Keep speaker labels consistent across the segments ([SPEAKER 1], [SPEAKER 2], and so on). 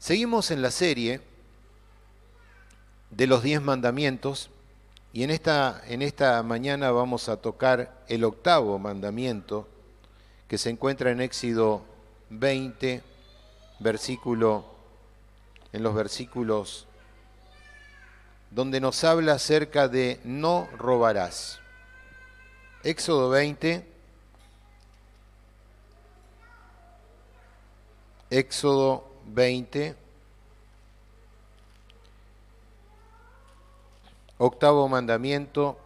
[SPEAKER 1] Seguimos en la serie de los 10 mandamientos y en esta mañana vamos a tocar el octavo mandamiento que se encuentra en Éxodo 20, en los versículos donde nos habla acerca de no robarás. Éxodo 20, octavo mandamiento,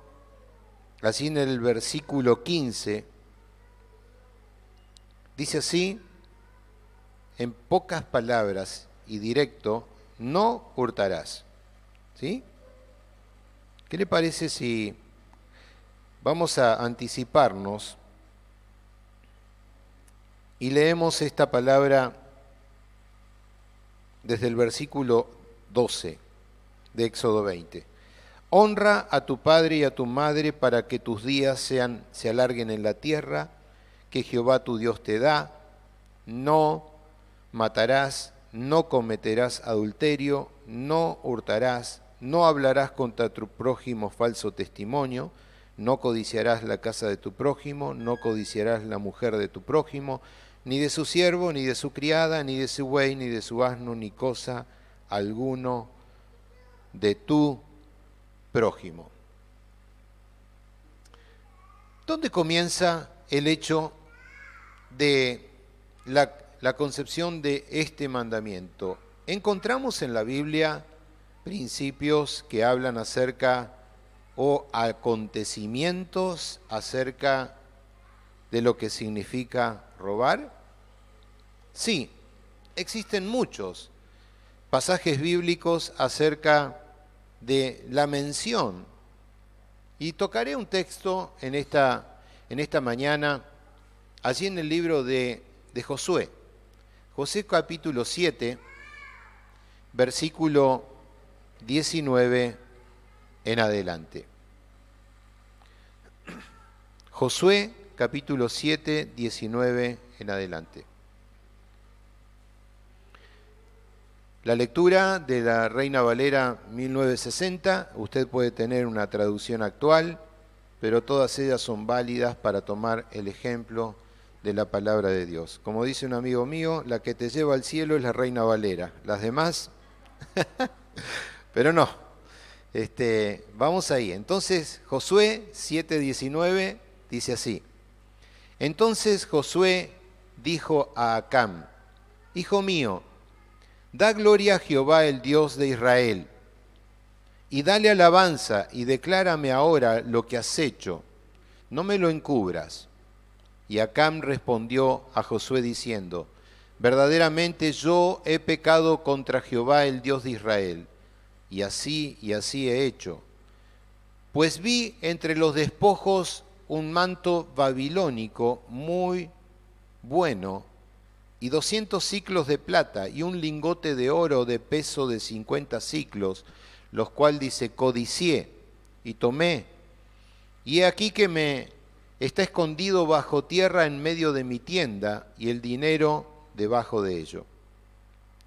[SPEAKER 1] así en el versículo 15, dice así, en pocas palabras y directo, no hurtarás. ¿Sí? ¿Qué le parece si vamos a anticiparnos y leemos esta palabra desde el versículo 12 de Éxodo 20? Honra a tu padre y a tu madre para que tus días se alarguen en la tierra que Jehová tu Dios te da. No matarás, no cometerás adulterio, no hurtarás, no hablarás contra tu prójimo falso testimonio, no codiciarás la casa de tu prójimo, no codiciarás la mujer de tu prójimo, ni de su siervo, ni de su criada, ni de su buey, ni de su asno, ni cosa alguno de tu prójimo. ¿Dónde comienza el hecho de la concepción de este mandamiento? Encontramos en la Biblia principios que hablan acerca o acontecimientos acerca de lo que significa robar. Sí, existen muchos pasajes bíblicos acerca de la mención. Y tocaré un texto en esta mañana, allí en el libro de Josué. Josué capítulo 7, versículo 19 en adelante. Josué capítulo 7, 19 en adelante. La lectura de la Reina Valera 1960, usted puede tener una traducción actual, pero todas ellas son válidas para tomar el ejemplo de la palabra de Dios. Como dice un amigo mío, la que te lleva al cielo es la Reina Valera. Las demás, pero no. Vamos ahí. Entonces, Josué 7:19 dice así. Entonces Josué dijo a Acán, hijo mío, da gloria a Jehová el Dios de Israel, y dale alabanza, y declárame ahora lo que has hecho, no me lo encubras. Y Acán respondió a Josué diciendo, verdaderamente yo he pecado contra Jehová el Dios de Israel, y así he hecho. Pues vi entre los despojos un manto babilónico muy bueno, y 200 siclos de plata, y un lingote de oro de peso de 50 siclos, los cuales dice, codicié, y tomé. Y he aquí que me está escondido bajo tierra en medio de mi tienda, y el dinero debajo de ello.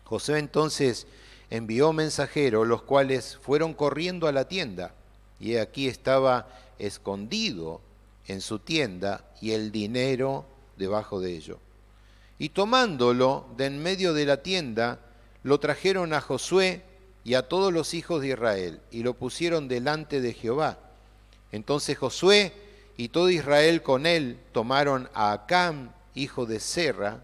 [SPEAKER 1] Josué entonces envió mensajeros, los cuales fueron corriendo a la tienda, y he aquí estaba escondido en su tienda, y el dinero debajo de ello. Y tomándolo de en medio de la tienda, lo trajeron a Josué y a todos los hijos de Israel, y lo pusieron delante de Jehová. Entonces Josué y todo Israel con él tomaron a Acán, hijo de Serra,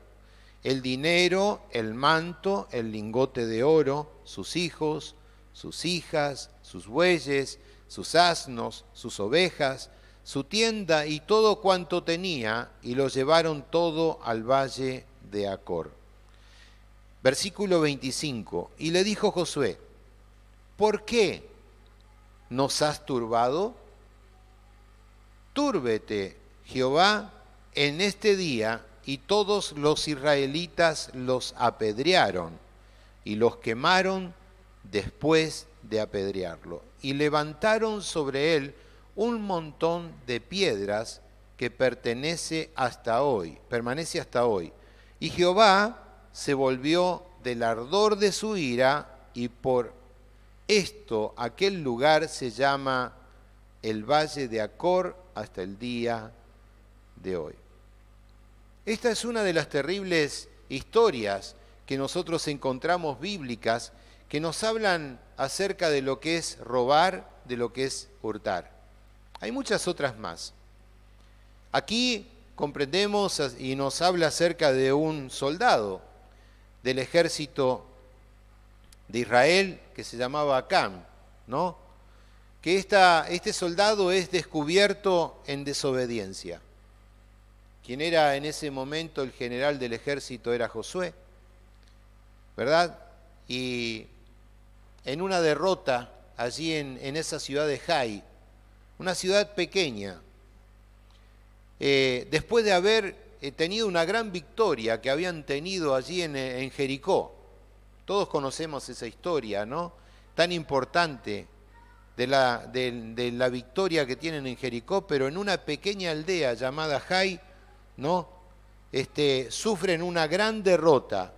[SPEAKER 1] el dinero, el manto, el lingote de oro, sus hijos, sus hijas, sus bueyes, sus asnos, sus ovejas, su tienda y todo cuanto tenía, y lo llevaron todo al valle de Acor. Versículo 25. Y le dijo Josué, ¿por qué nos has turbado? Túrbete Jehová en este día. Y todos los israelitas los apedrearon y los quemaron después de apedrearlo. Y levantaron sobre él un montón de piedras que permanece hasta hoy. Y Jehová se volvió del ardor de su ira, y por esto aquel lugar se llama el Valle de Acor hasta el día de hoy. Esta es una de las terribles historias que nosotros encontramos bíblicas que nos hablan acerca de lo que es robar, de lo que es hurtar. Hay muchas otras más. Aquí comprendemos y nos habla acerca de un soldado del ejército de Israel que se llamaba Acán, ¿no? Que este soldado es descubierto en desobediencia. Quien era en ese momento el general del ejército era Josué, ¿verdad? Y en una derrota allí en esa ciudad de Jai, una ciudad pequeña, después de haber tenido una gran victoria que habían tenido allí en Jericó. Todos conocemos esa historia, ¿no? Tan importante de la victoria que tienen en Jericó, pero en una pequeña aldea llamada Jai, ¿no? Sufren una gran derrota.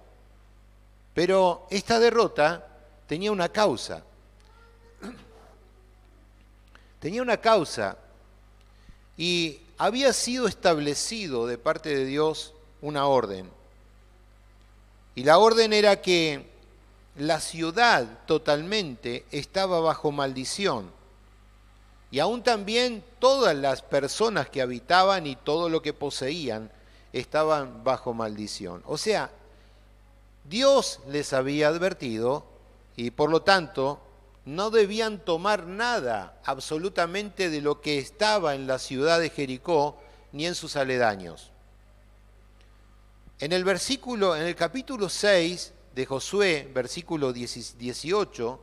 [SPEAKER 1] Pero esta derrota tenía una causa. Tenía una causa. Y había sido establecido de parte de Dios una orden. Y la orden era que la ciudad totalmente estaba bajo maldición. Y aún también todas las personas que habitaban y todo lo que poseían estaban bajo maldición. O sea, Dios les había advertido y por lo tanto no debían tomar nada absolutamente de lo que estaba en la ciudad de Jericó ni en sus aledaños. En el capítulo 6 de Josué, versículo 18,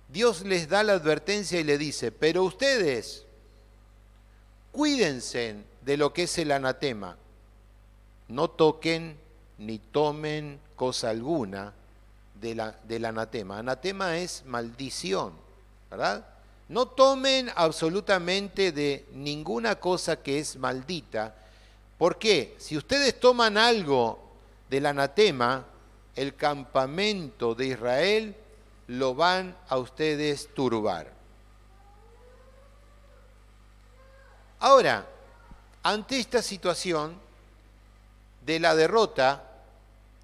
[SPEAKER 1] Dios les da la advertencia y le dice: pero ustedes cuídense de lo que es el anatema, no toquen ni tomen cosa alguna del anatema. Anatema es maldición, ¿verdad? No tomen absolutamente de ninguna cosa que es maldita. ¿Por qué? Si ustedes toman algo del anatema, el campamento de Israel lo van a ustedes turbar. Ahora, ante esta situación de la derrota,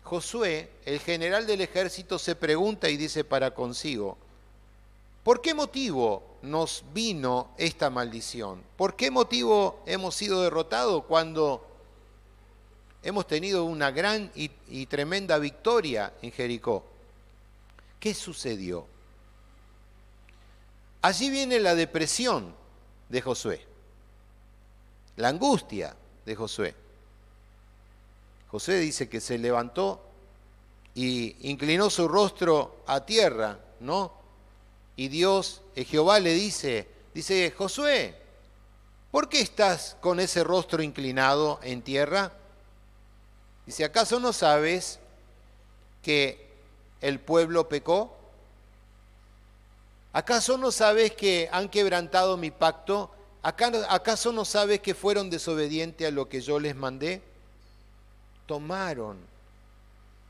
[SPEAKER 1] Josué, el general del ejército, se pregunta y dice para consigo: ¿por qué motivo nos vino esta maldición? ¿Por qué motivo hemos sido derrotados cuando hemos tenido una gran y tremenda victoria en Jericó? ¿Qué sucedió? Allí viene la depresión de Josué, la angustia de Josué. Josué dice que se levantó y inclinó su rostro a tierra, ¿no? Y Dios, Jehová le dice, Josué, ¿por qué estás con ese rostro inclinado en tierra? Dice, ¿acaso no sabes que el pueblo pecó? ¿Acaso no sabes que han quebrantado mi pacto? ¿Acaso no sabes que fueron desobedientes a lo que yo les mandé? Tomaron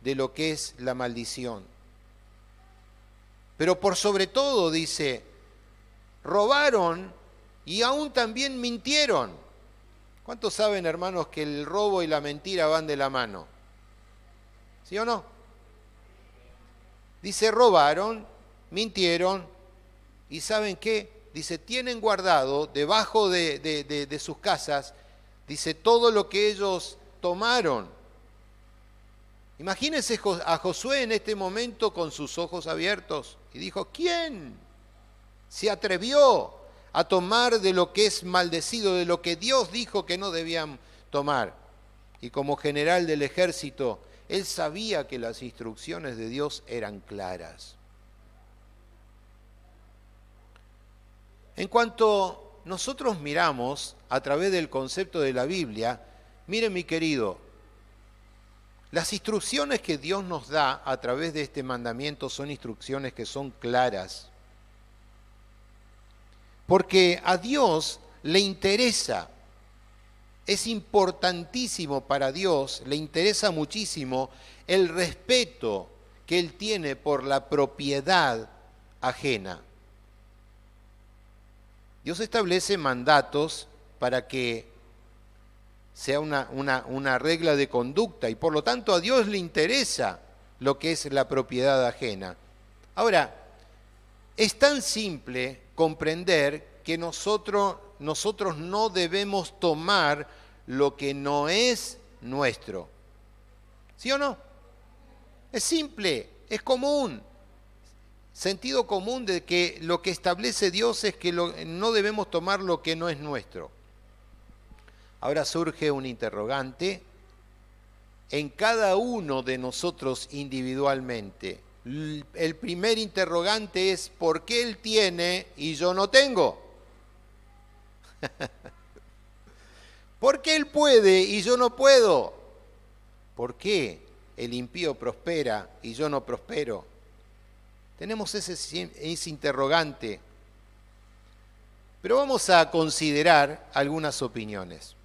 [SPEAKER 1] de lo que es la maldición. Pero por sobre todo, dice, robaron y aún también mintieron. ¿Cuántos saben, hermanos, que el robo y la mentira van de la mano? ¿Sí o no? Dice, robaron, mintieron, y ¿saben qué? Dice, tienen guardado debajo de sus casas, dice, todo lo que ellos tomaron. Imagínense a Josué en este momento con sus ojos abiertos y dijo, ¿quién se atrevió a tomar de lo que es maldecido, de lo que Dios dijo que no debían tomar? Y como general del ejército, él sabía que las instrucciones de Dios eran claras. En cuanto nosotros miramos a través del concepto de la Biblia, miren mi querido, las instrucciones que Dios nos da a través de este mandamiento son instrucciones que son claras. Porque a Dios le interesa, es importantísimo para Dios, le interesa muchísimo el respeto que él tiene por la propiedad ajena. Dios establece mandatos para que sea una regla de conducta y por lo tanto a Dios le interesa lo que es la propiedad ajena. Ahora, es tan simple comprender que nosotros no debemos tomar lo que no es nuestro. ¿Sí o no? Es simple, es común. Sentido común de que lo que establece Dios es que no debemos tomar lo que no es nuestro. Ahora surge un interrogante en cada uno de nosotros individualmente. El primer interrogante es ¿por qué él tiene y yo no tengo? ¿Por qué él puede y yo no puedo? ¿Por qué el impío prospera y yo no prospero? Tenemos ese interrogante, pero vamos a considerar algunas opiniones.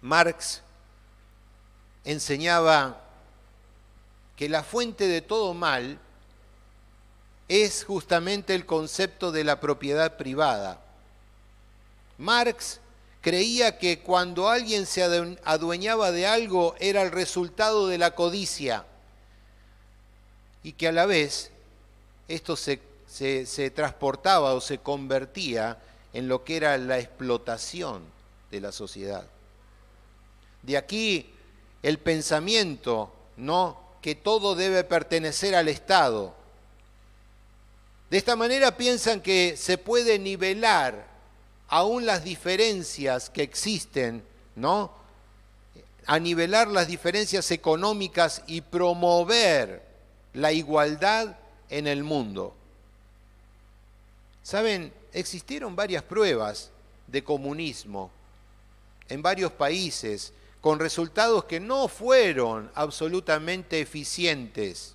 [SPEAKER 1] Marx enseñaba que la fuente de todo mal es justamente el concepto de la propiedad privada. Marx creía que cuando alguien se adueñaba de algo era el resultado de la codicia y que a la vez esto se transportaba o se convertía en lo que era la explotación de la sociedad. De aquí el pensamiento, ¿no?, que todo debe pertenecer al Estado. De esta manera piensan que se puede nivelar aún las diferencias que existen, ¿no?, a nivelar las diferencias económicas y promover la igualdad en el mundo. Saben, existieron varias pruebas de comunismo en varios países con resultados que no fueron absolutamente eficientes,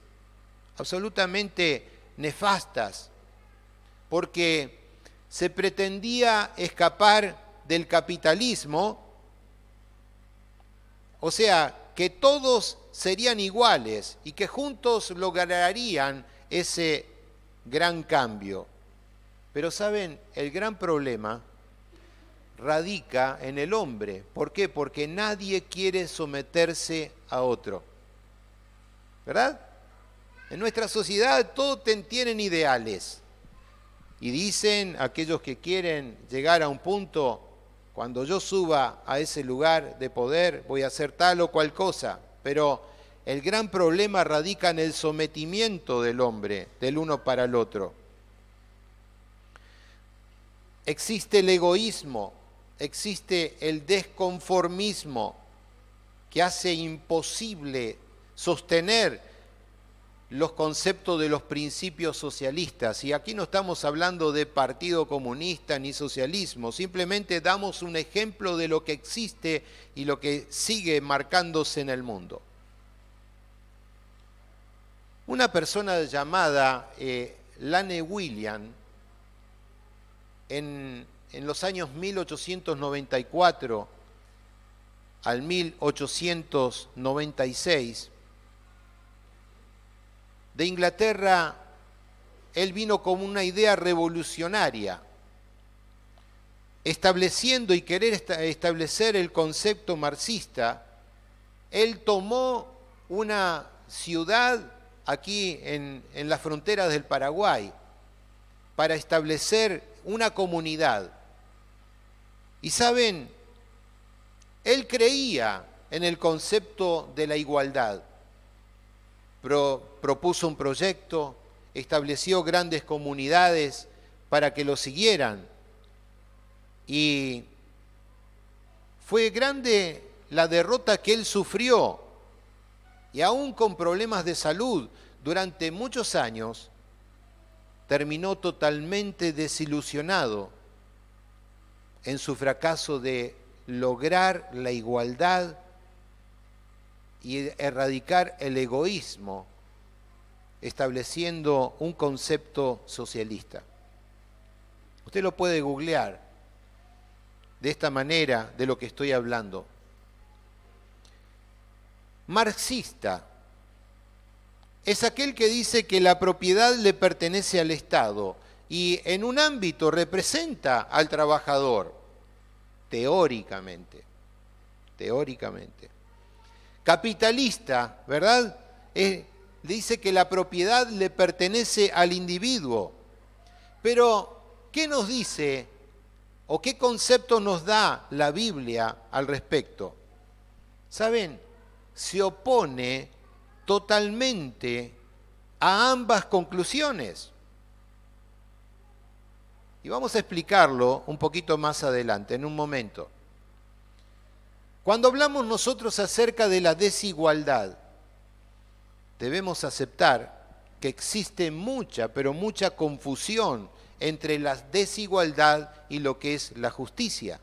[SPEAKER 1] absolutamente nefastas, porque se pretendía escapar del capitalismo, o sea, que todos serían iguales y que juntos lograrían ese gran cambio. Pero ¿saben? El gran problema radica en el hombre. ¿Por qué? Porque nadie quiere someterse a otro. ¿Verdad? En nuestra sociedad todos tienen ideales. Y dicen aquellos que quieren llegar a un punto, cuando yo suba a ese lugar de poder voy a hacer tal o cual cosa. Pero el gran problema radica en el sometimiento del hombre, del uno para el otro. Existe el egoísmo, existe el desconformismo que hace imposible sostener los conceptos de los principios socialistas. Y aquí no estamos hablando de partido comunista ni socialismo, simplemente damos un ejemplo de lo que existe y lo que sigue marcándose en el mundo. Una persona llamada Lane William, en los años 1894 al 1896, de Inglaterra, él vino con una idea revolucionaria, estableciendo y querer establecer el concepto marxista. Él tomó una ciudad aquí en las fronteras del Paraguay para establecer una comunidad. Y saben, él creía en el concepto de la igualdad. Propuso un proyecto, estableció grandes comunidades para que lo siguieran. Y fue grande la derrota que él sufrió. Y aún con problemas de salud durante muchos años, terminó totalmente desilusionado en su fracaso de lograr la igualdad y erradicar el egoísmo, estableciendo un concepto socialista. Usted lo puede googlear de esta manera de lo que estoy hablando. Marxista es aquel que dice que la propiedad le pertenece al Estado y en un ámbito representa al trabajador, teóricamente. Capitalista, ¿verdad? Dice que la propiedad le pertenece al individuo. Pero, ¿qué nos dice o qué concepto nos da la Biblia al respecto? ¿Saben? Se opone totalmente a ambas conclusiones. Y vamos a explicarlo un poquito más adelante, en un momento. Cuando hablamos nosotros acerca de la desigualdad, debemos aceptar que existe mucha, pero mucha confusión entre la desigualdad y lo que es la justicia.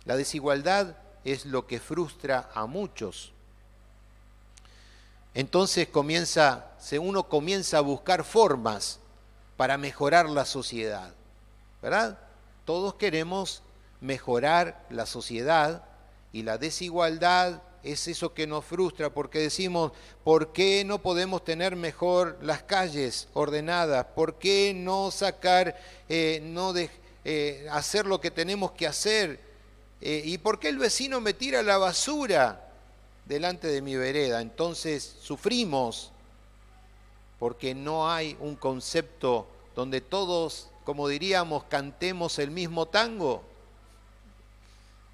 [SPEAKER 1] La desigualdad es lo que frustra a muchos. Entonces uno comienza a buscar formas para mejorar la sociedad, ¿verdad? Todos queremos mejorar la sociedad y la desigualdad es eso que nos frustra porque decimos, ¿por qué no podemos tener mejor las calles ordenadas? ¿Por qué no hacer lo que tenemos que hacer? ¿Y por qué el vecino me tira la basura delante de mi vereda? Entonces sufrimos porque no hay un concepto donde todos, como diríamos, cantemos el mismo tango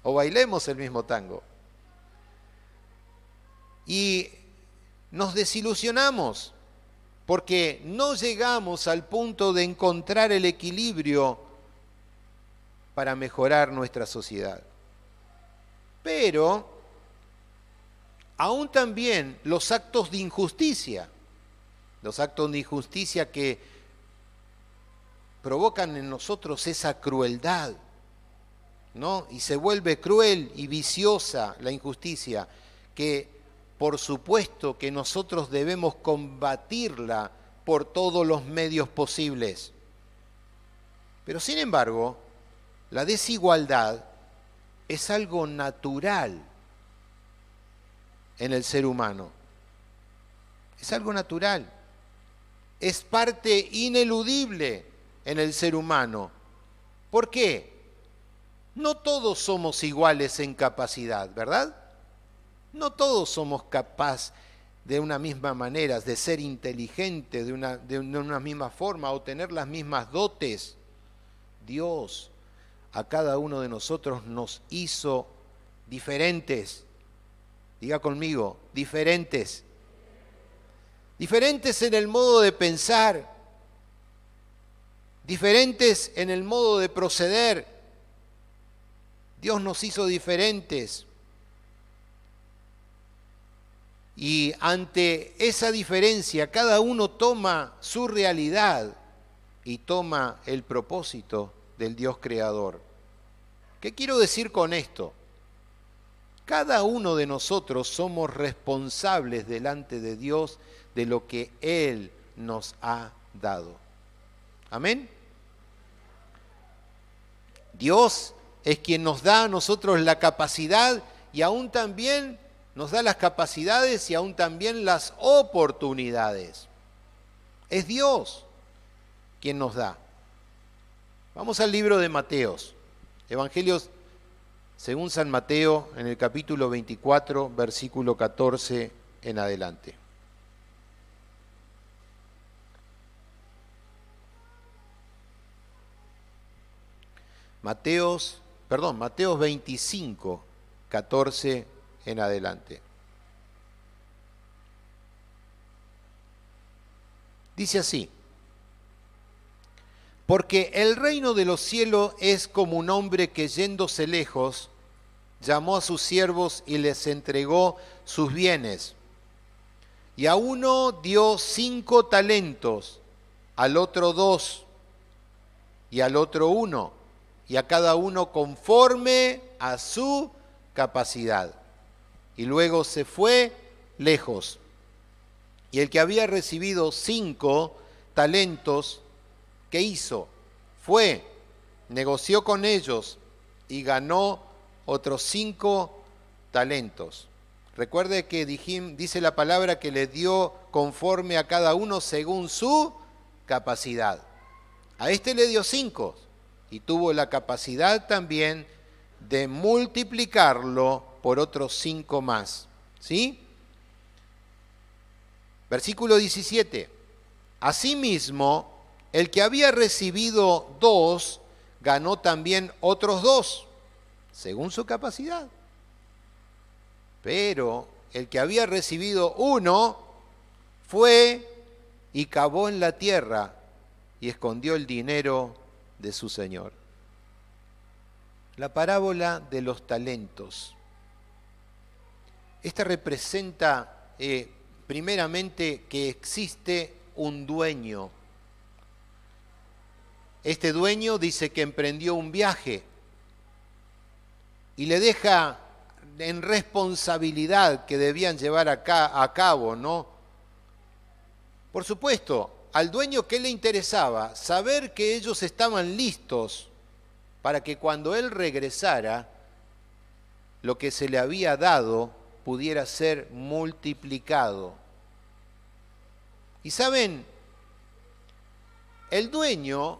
[SPEAKER 1] o bailemos el mismo tango. Y nos desilusionamos porque no llegamos al punto de encontrar el equilibrio para mejorar nuestra sociedad. Pero aún también los actos de injusticia que provocan en nosotros esa crueldad, ¿no? Y se vuelve cruel y viciosa la injusticia, que por supuesto que nosotros debemos combatirla por todos los medios posibles. Pero sin embargo, la desigualdad es algo natural en el ser humano. Es algo natural. Es parte ineludible en el ser humano. ¿Por qué? No todos somos iguales en capacidad, ¿verdad? No todos somos capaces de una misma manera, de ser inteligentes, de una misma forma o tener las mismas dotes. Dios a cada uno de nosotros nos hizo diferentes. Diga conmigo, diferentes. Diferentes en el modo de pensar, diferentes en el modo de proceder. Dios nos hizo diferentes. Y ante esa diferencia, cada uno toma su realidad y toma el propósito del Dios creador. ¿Qué quiero decir con esto? Cada uno de nosotros somos responsables delante de Dios de lo que Él nos ha dado. ¿Amén? Dios es quien nos da a nosotros la capacidad y aún también nos da las capacidades y aún también las oportunidades. Es Dios quien nos da. Vamos al libro de Mateos. Evangelios según San Mateo, en el capítulo 24, versículo 14 en adelante. Mateos 25, 14 en adelante. Dice así: porque el reino de los cielos es como un hombre que yéndose lejos, llamó a sus siervos y les entregó sus bienes. Y a uno dio 5 talentos, al otro 2, y al otro 1, y a cada uno conforme a su capacidad. Y luego se fue lejos. Y el que había recibido 5 talentos, ¿qué hizo? Fue, negoció con ellos y ganó otros 5 talentos. Recuerde que dice la palabra que le dio conforme a cada uno según su capacidad. A este le dio 5 y tuvo la capacidad también de multiplicarlo por otros 5 más. ¿Sí? Versículo 17. Asimismo, el que había recibido 2, ganó también otros 2, según su capacidad. Pero el que había recibido 1, fue y cavó en la tierra y escondió el dinero de su señor. La parábola de los talentos. Esta representa primeramente que existe un dueño. Este dueño dice que emprendió un viaje y le deja en responsabilidad que debían llevar a cabo, ¿no? Por supuesto, al dueño, ¿qué le interesaba? Saber que ellos estaban listos para que cuando él regresara, lo que se le había dado pudiera ser multiplicado. Y saben, el dueño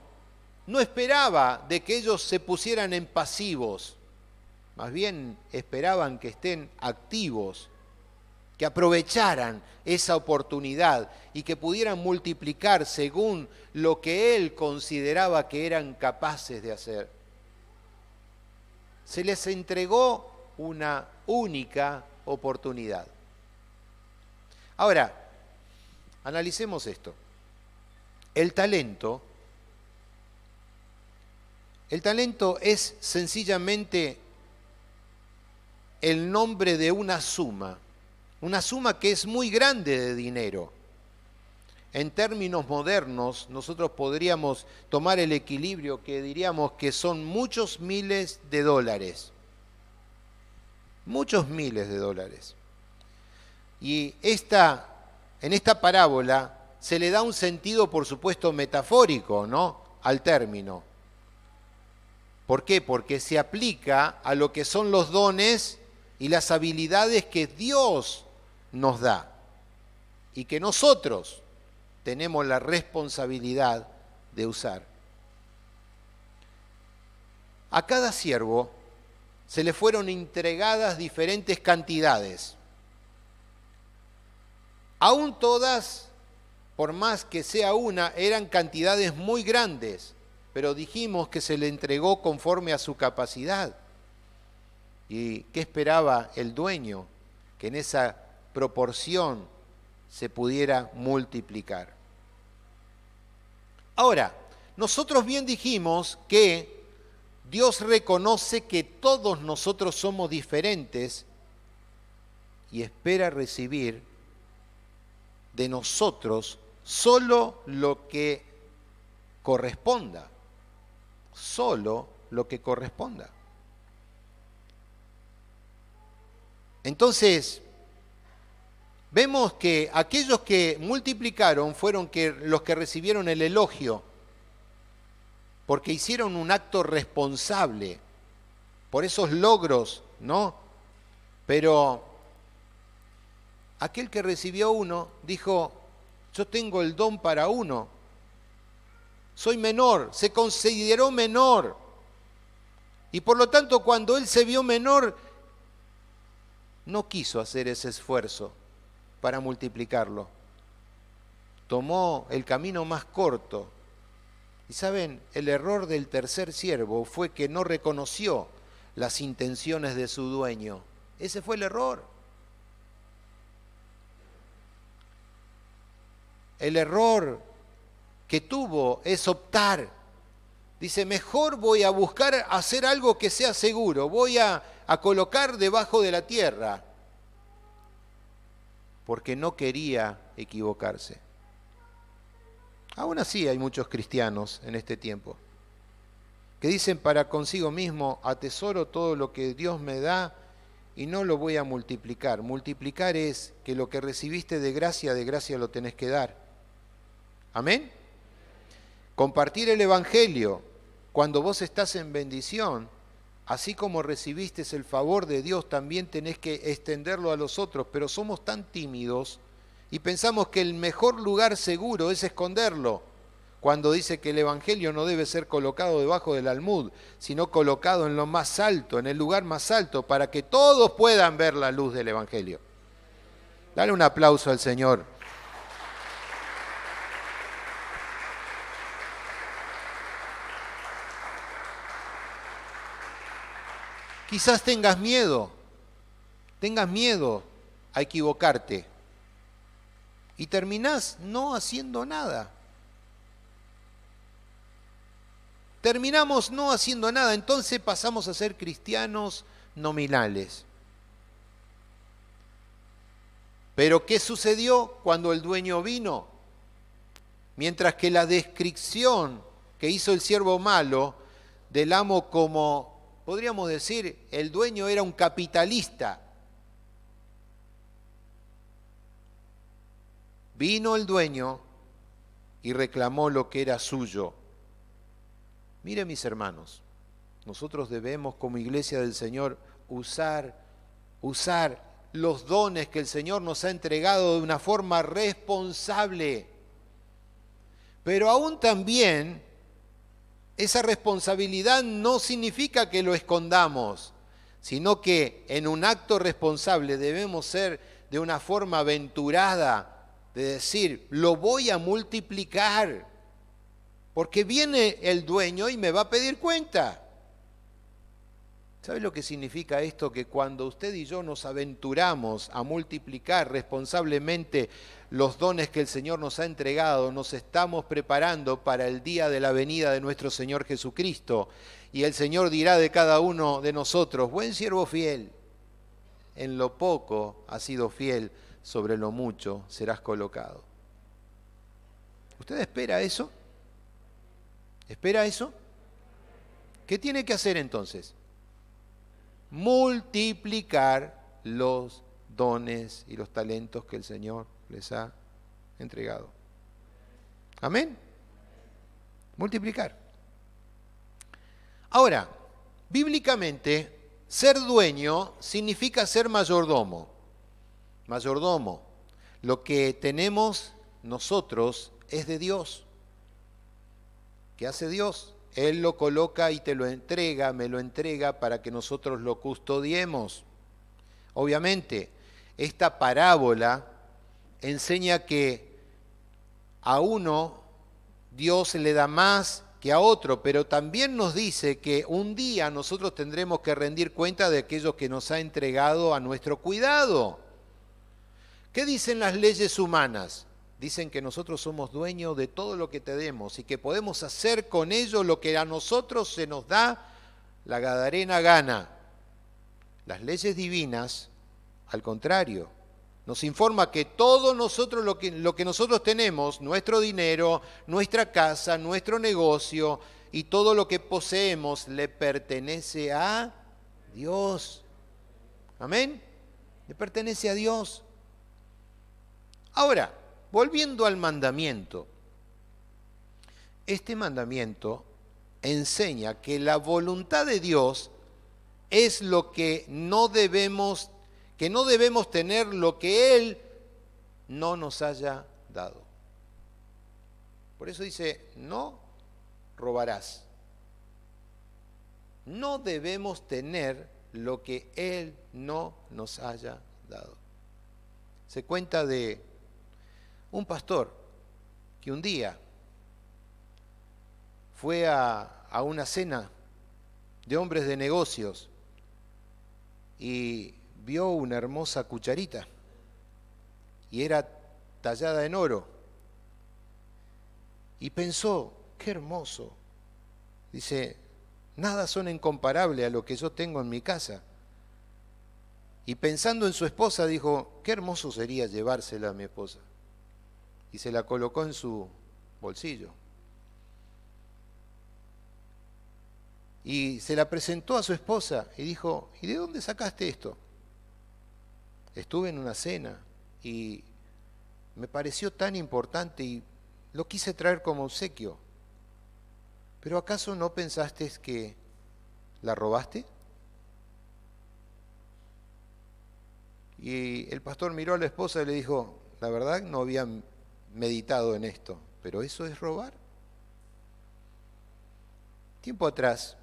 [SPEAKER 1] no esperaba de que ellos se pusieran en pasivos, más bien esperaban que estén activos, que aprovecharan esa oportunidad y que pudieran multiplicar según lo que él consideraba que eran capaces de hacer. Se les entregó una única oportunidad. Ahora, analicemos esto. El talento es sencillamente el nombre de una suma que es muy grande de dinero. En términos modernos, nosotros podríamos tomar el equilibrio que diríamos que son muchos miles de dólares. Muchos miles de dólares. Y en esta parábola se le da un sentido, por supuesto, metafórico, ¿no?, al término. ¿Por qué? Porque se aplica a lo que son los dones y las habilidades que Dios nos da y que nosotros tenemos la responsabilidad de usar. A cada siervo se le fueron entregadas diferentes cantidades. Aún todas, por más que sea una, eran cantidades muy grandes, pero dijimos que se le entregó conforme a su capacidad. ¿Y qué esperaba el dueño? Que en esa proporción se pudiera multiplicar. Ahora, nosotros bien dijimos que Dios reconoce que todos nosotros somos diferentes y espera recibir de nosotros solo lo que corresponda. Solo lo que corresponda. Entonces, vemos que aquellos que multiplicaron fueron los que recibieron el elogio, porque hicieron un acto responsable por esos logros, ¿no? Pero aquel que recibió 1 dijo, yo tengo el don para 1, soy menor, se consideró menor. Y por lo tanto, cuando él se vio menor, no quiso hacer ese esfuerzo para multiplicarlo. Tomó el camino más corto. Y saben, el error del tercer siervo fue que no reconoció las intenciones de su dueño. Ese fue el error. El error que tuvo es optar. Dice, mejor voy a buscar hacer algo que sea seguro, voy a colocar debajo de la tierra, porque no quería equivocarse. Aún así hay muchos cristianos en este tiempo que dicen para consigo mismo, atesoro todo lo que Dios me da y no lo voy a multiplicar. Multiplicar es que lo que recibiste de gracia lo tenés que dar. ¿Amén? Compartir el Evangelio cuando vos estás en bendición Así como recibiste el favor de Dios, también tenés que extenderlo a los otros, pero somos tan tímidos y pensamos que el mejor lugar seguro es esconderlo, cuando dice que el Evangelio no debe ser colocado debajo del almud, sino colocado en lo más alto, en el lugar más alto, para que todos puedan ver la luz del Evangelio. Dale un aplauso al Señor. Quizás tengas miedo a equivocarte y terminás no haciendo nada. Terminamos no haciendo nada, entonces pasamos a ser cristianos nominales. Pero ¿qué sucedió cuando el dueño vino? Mientras que la descripción que hizo el siervo malo del amo como, podríamos decir, el dueño era un capitalista. Vino el dueño y reclamó lo que era suyo. Mire, mis hermanos, nosotros debemos como iglesia del Señor usar los dones que el Señor nos ha entregado de una forma responsable. Pero aún también esa responsabilidad no significa que lo escondamos, sino que en un acto responsable debemos ser de una forma aventurada, de decir, lo voy a multiplicar, porque viene el dueño y me va a pedir cuenta. ¿Sabe lo que significa esto? Que cuando usted y yo nos aventuramos a multiplicar responsablemente los dones que el Señor nos ha entregado, nos estamos preparando para el día de la venida de nuestro Señor Jesucristo. Y el Señor dirá de cada uno de nosotros, buen siervo fiel, en lo poco has sido fiel, sobre lo mucho serás colocado. ¿Usted espera eso? ¿Espera eso? ¿Qué tiene que hacer entonces? Multiplicar los dones y los talentos que el Señor les ha entregado. Amén. Multiplicar. Ahora, bíblicamente, ser dueño significa ser mayordomo. Mayordomo. Lo que tenemos nosotros es de Dios. ¿Qué hace Dios? Él lo coloca y te lo entrega, me lo entrega para que nosotros lo custodiemos. Obviamente, esta parábola enseña que a uno Dios le da más que a otro, pero también nos dice que un día nosotros tendremos que rendir cuenta de aquello que nos ha entregado a nuestro cuidado. ¿Qué dicen las leyes humanas? Dicen que nosotros somos dueños de todo lo que tenemos y que podemos hacer con ello lo que a nosotros se nos da la gadarena gana. Las leyes divinas, al contrario, nos informa que todo nosotros lo que nosotros tenemos, nuestro dinero, nuestra casa, nuestro negocio y todo lo que poseemos le pertenece a Dios. Amén. Le pertenece a Dios. Ahora, volviendo al mandamiento, este mandamiento enseña que la voluntad de Dios es lo que no debemos tener lo que Él no nos haya dado. Por eso dice, no robarás. No debemos tener lo que Él no nos haya dado. Se cuenta de un pastor que un día fue a una cena de hombres de negocios y vio una hermosa cucharita y era tallada en oro y pensó, qué hermoso. Dice, nada son incomparable a lo que yo tengo en mi casa. Y pensando en su esposa dijo, qué hermoso sería llevársela a mi esposa. Y se la colocó en su bolsillo. Y se la presentó a su esposa y dijo, ¿y de dónde sacaste esto? Estuve en una cena y me pareció tan importante y lo quise traer como obsequio. ¿Pero acaso no pensaste que la robaste? Y el pastor miró a la esposa y le dijo, la verdad no había meditado en esto, pero ¿eso es robar? Tiempo atrás,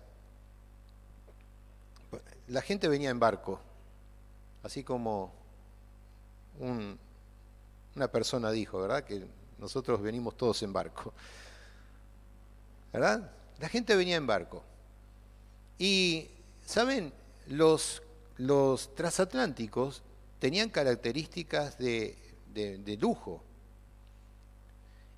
[SPEAKER 1] la gente venía en barco, así como una persona dijo, ¿verdad? Que nosotros venimos todos en barco, ¿verdad? La gente venía en barco. Y, ¿saben? Los transatlánticos tenían características de lujo.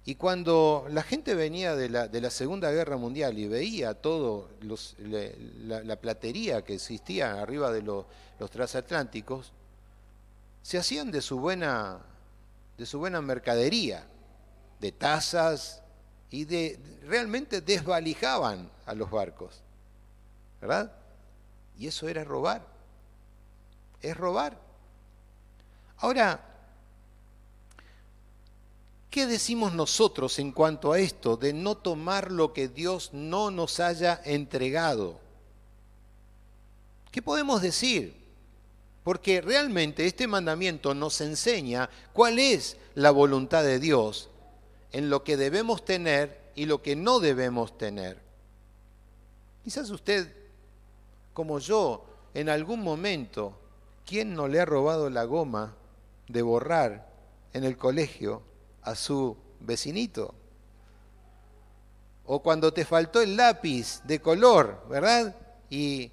[SPEAKER 1] Y cuando la gente venía de la Segunda Guerra Mundial y veía todo la platería que existía arriba de los transatlánticos, se hacían de su buena mercadería, de tazas, y realmente desvalijaban a los barcos, ¿verdad? Y eso era robar, es robar. Ahora, ¿qué decimos nosotros en cuanto a esto de no tomar lo que Dios no nos haya entregado? ¿Qué podemos decir? Porque realmente este mandamiento nos enseña cuál es la voluntad de Dios en lo que debemos tener y lo que no debemos tener. Quizás usted, como yo, en algún momento, ¿quién no le ha robado la goma de borrar en el colegio a su vecinito? O cuando te faltó el lápiz de color, ¿verdad? Y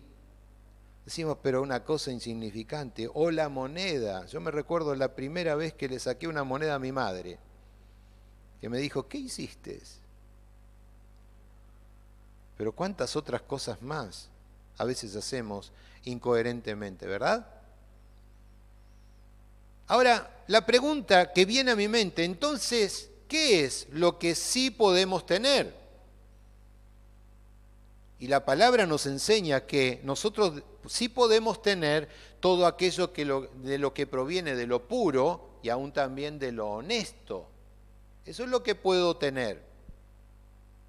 [SPEAKER 1] decimos, pero una cosa insignificante. O la moneda. Yo me recuerdo la primera vez que le saqué una moneda a mi madre, que me dijo, ¿qué hiciste? Pero cuántas otras cosas más a veces hacemos incoherentemente, ¿verdad? Ahora, la pregunta que viene a mi mente, entonces, ¿qué es lo que sí podemos tener? Y la palabra nos enseña que nosotros sí podemos tener todo aquello de lo que proviene de lo puro y aún también de lo honesto. Eso es lo que puedo tener.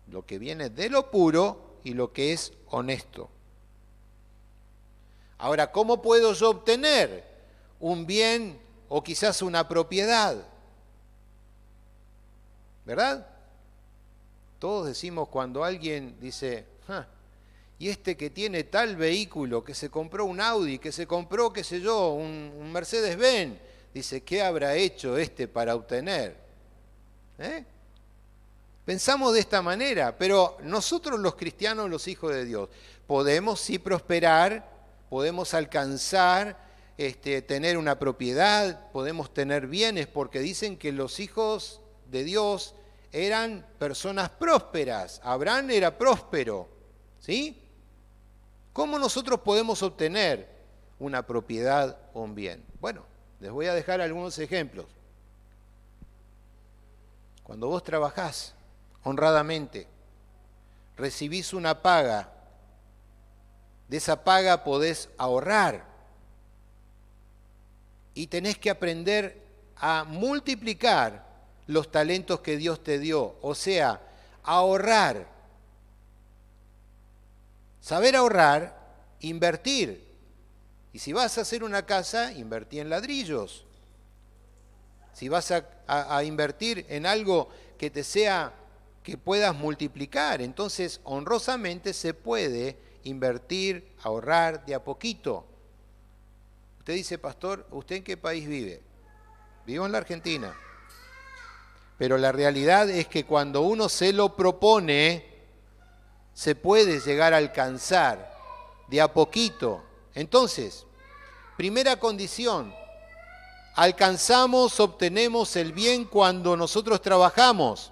[SPEAKER 1] Lo que viene de lo puro y lo que es honesto. Ahora, ¿cómo puedo yo obtener un bien o quizás una propiedad? ¿Verdad? Todos decimos cuando alguien dice, y este que tiene tal vehículo, que se compró un Audi, que se compró, qué sé yo, un Mercedes-Benz, dice, ¿qué habrá hecho este para obtener? Pensamos de esta manera, pero nosotros los cristianos, los hijos de Dios, podemos sí prosperar, podemos alcanzar, tener una propiedad, podemos tener bienes, porque dicen que los hijos de Dios eran personas prósperas. Abraham era próspero, ¿sí? ¿Cómo nosotros podemos obtener una propiedad o un bien? Bueno, les voy a dejar algunos ejemplos. Cuando vos trabajás honradamente, recibís una paga, de esa paga podés ahorrar y tenés que aprender a multiplicar los talentos que Dios te dio, o sea, ahorrar. Saber ahorrar, invertir. Y si vas a hacer una casa, invertí en ladrillos. Si vas a invertir en algo que que puedas multiplicar, entonces honrosamente se puede invertir, ahorrar de a poquito. Usted dice, pastor, ¿usted en qué país vive? Vivo en la Argentina. Pero la realidad es que cuando uno se lo propone, se puede llegar a alcanzar de a poquito. Entonces, primera condición, obtenemos el bien cuando nosotros trabajamos.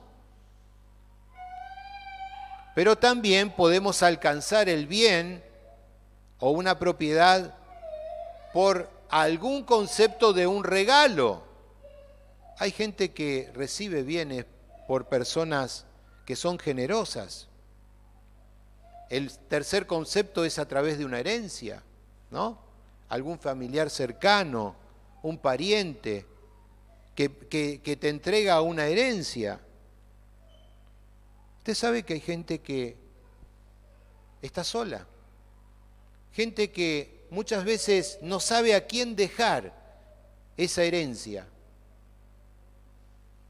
[SPEAKER 1] Pero también podemos alcanzar el bien o una propiedad por algún concepto de un regalo. Hay gente que recibe bienes por personas que son generosas. El tercer concepto es a través de una herencia, ¿no? Algún familiar cercano, un pariente que te entrega una herencia. Usted sabe que hay gente que está sola, gente que muchas veces no sabe a quién dejar esa herencia.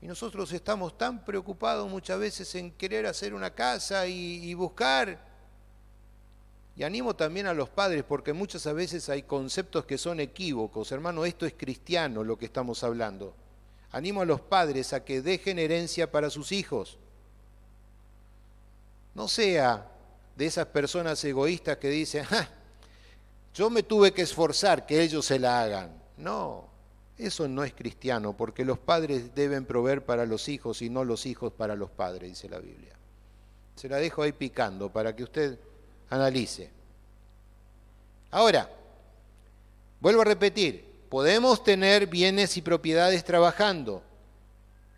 [SPEAKER 1] Y nosotros estamos tan preocupados muchas veces en querer hacer una casa y buscar. Y animo también a los padres, porque muchas veces hay conceptos que son equívocos. Hermano, esto es cristiano lo que estamos hablando. Animo a los padres a que dejen herencia para sus hijos. No sea de esas personas egoístas que dicen, yo me tuve que esforzar que ellos se la hagan. No, eso no es cristiano, porque los padres deben proveer para los hijos y no los hijos para los padres, dice la Biblia. Se la dejo ahí picando para que usted analice. Ahora, vuelvo a repetir, podemos tener bienes y propiedades trabajando,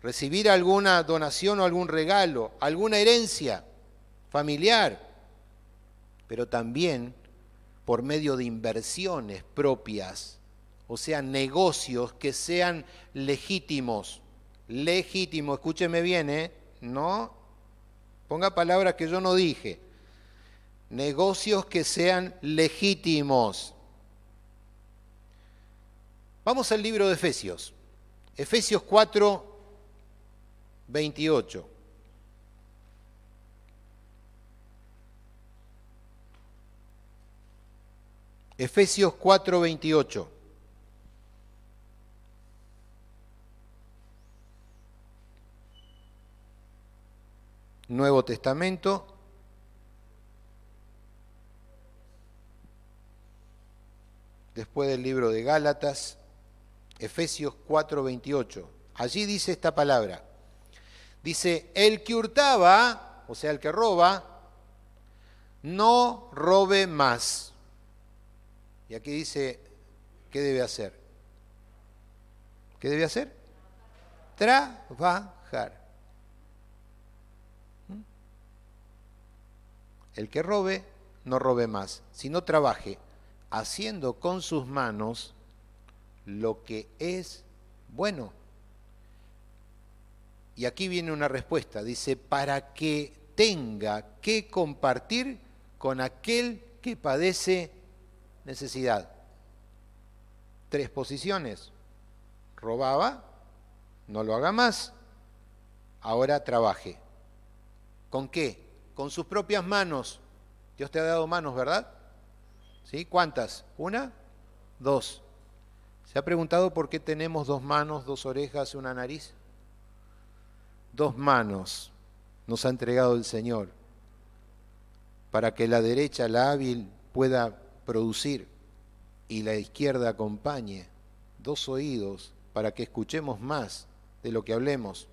[SPEAKER 1] recibir alguna donación o algún regalo, alguna herencia familiar, pero también por medio de inversiones propias, o sea, negocios que sean legítimos, escúcheme bien, no ponga palabras que yo no dije, negocios que sean legítimos. Vamos al libro de Efesios, Efesios 4, 28. Efesios 4, 28. Nuevo Testamento. Después del libro de Gálatas, Efesios 4, 28. Allí dice esta palabra. Dice, el que hurtaba, o sea, el que roba, no robe más. Y aquí dice, ¿qué debe hacer? ¿Qué debe hacer? Trabajar. El que robe, no robe más, sino trabaje, haciendo con sus manos lo que es bueno. Y aquí viene una respuesta, dice, para que tenga que compartir con aquel que padece necesidad. 3 posiciones. Robaba, no lo haga más, ahora trabaje. ¿Con qué? Con sus propias manos. Dios te ha dado manos, ¿verdad? ¿Sí? ¿Cuántas? ¿1? 2. ¿Se ha preguntado por qué tenemos 2 manos, 2 orejas y una nariz? 2 manos nos ha entregado el Señor para que la derecha, la hábil, pueda producir y la izquierda acompañe. 2 oídos para que escuchemos más de lo que hablemos.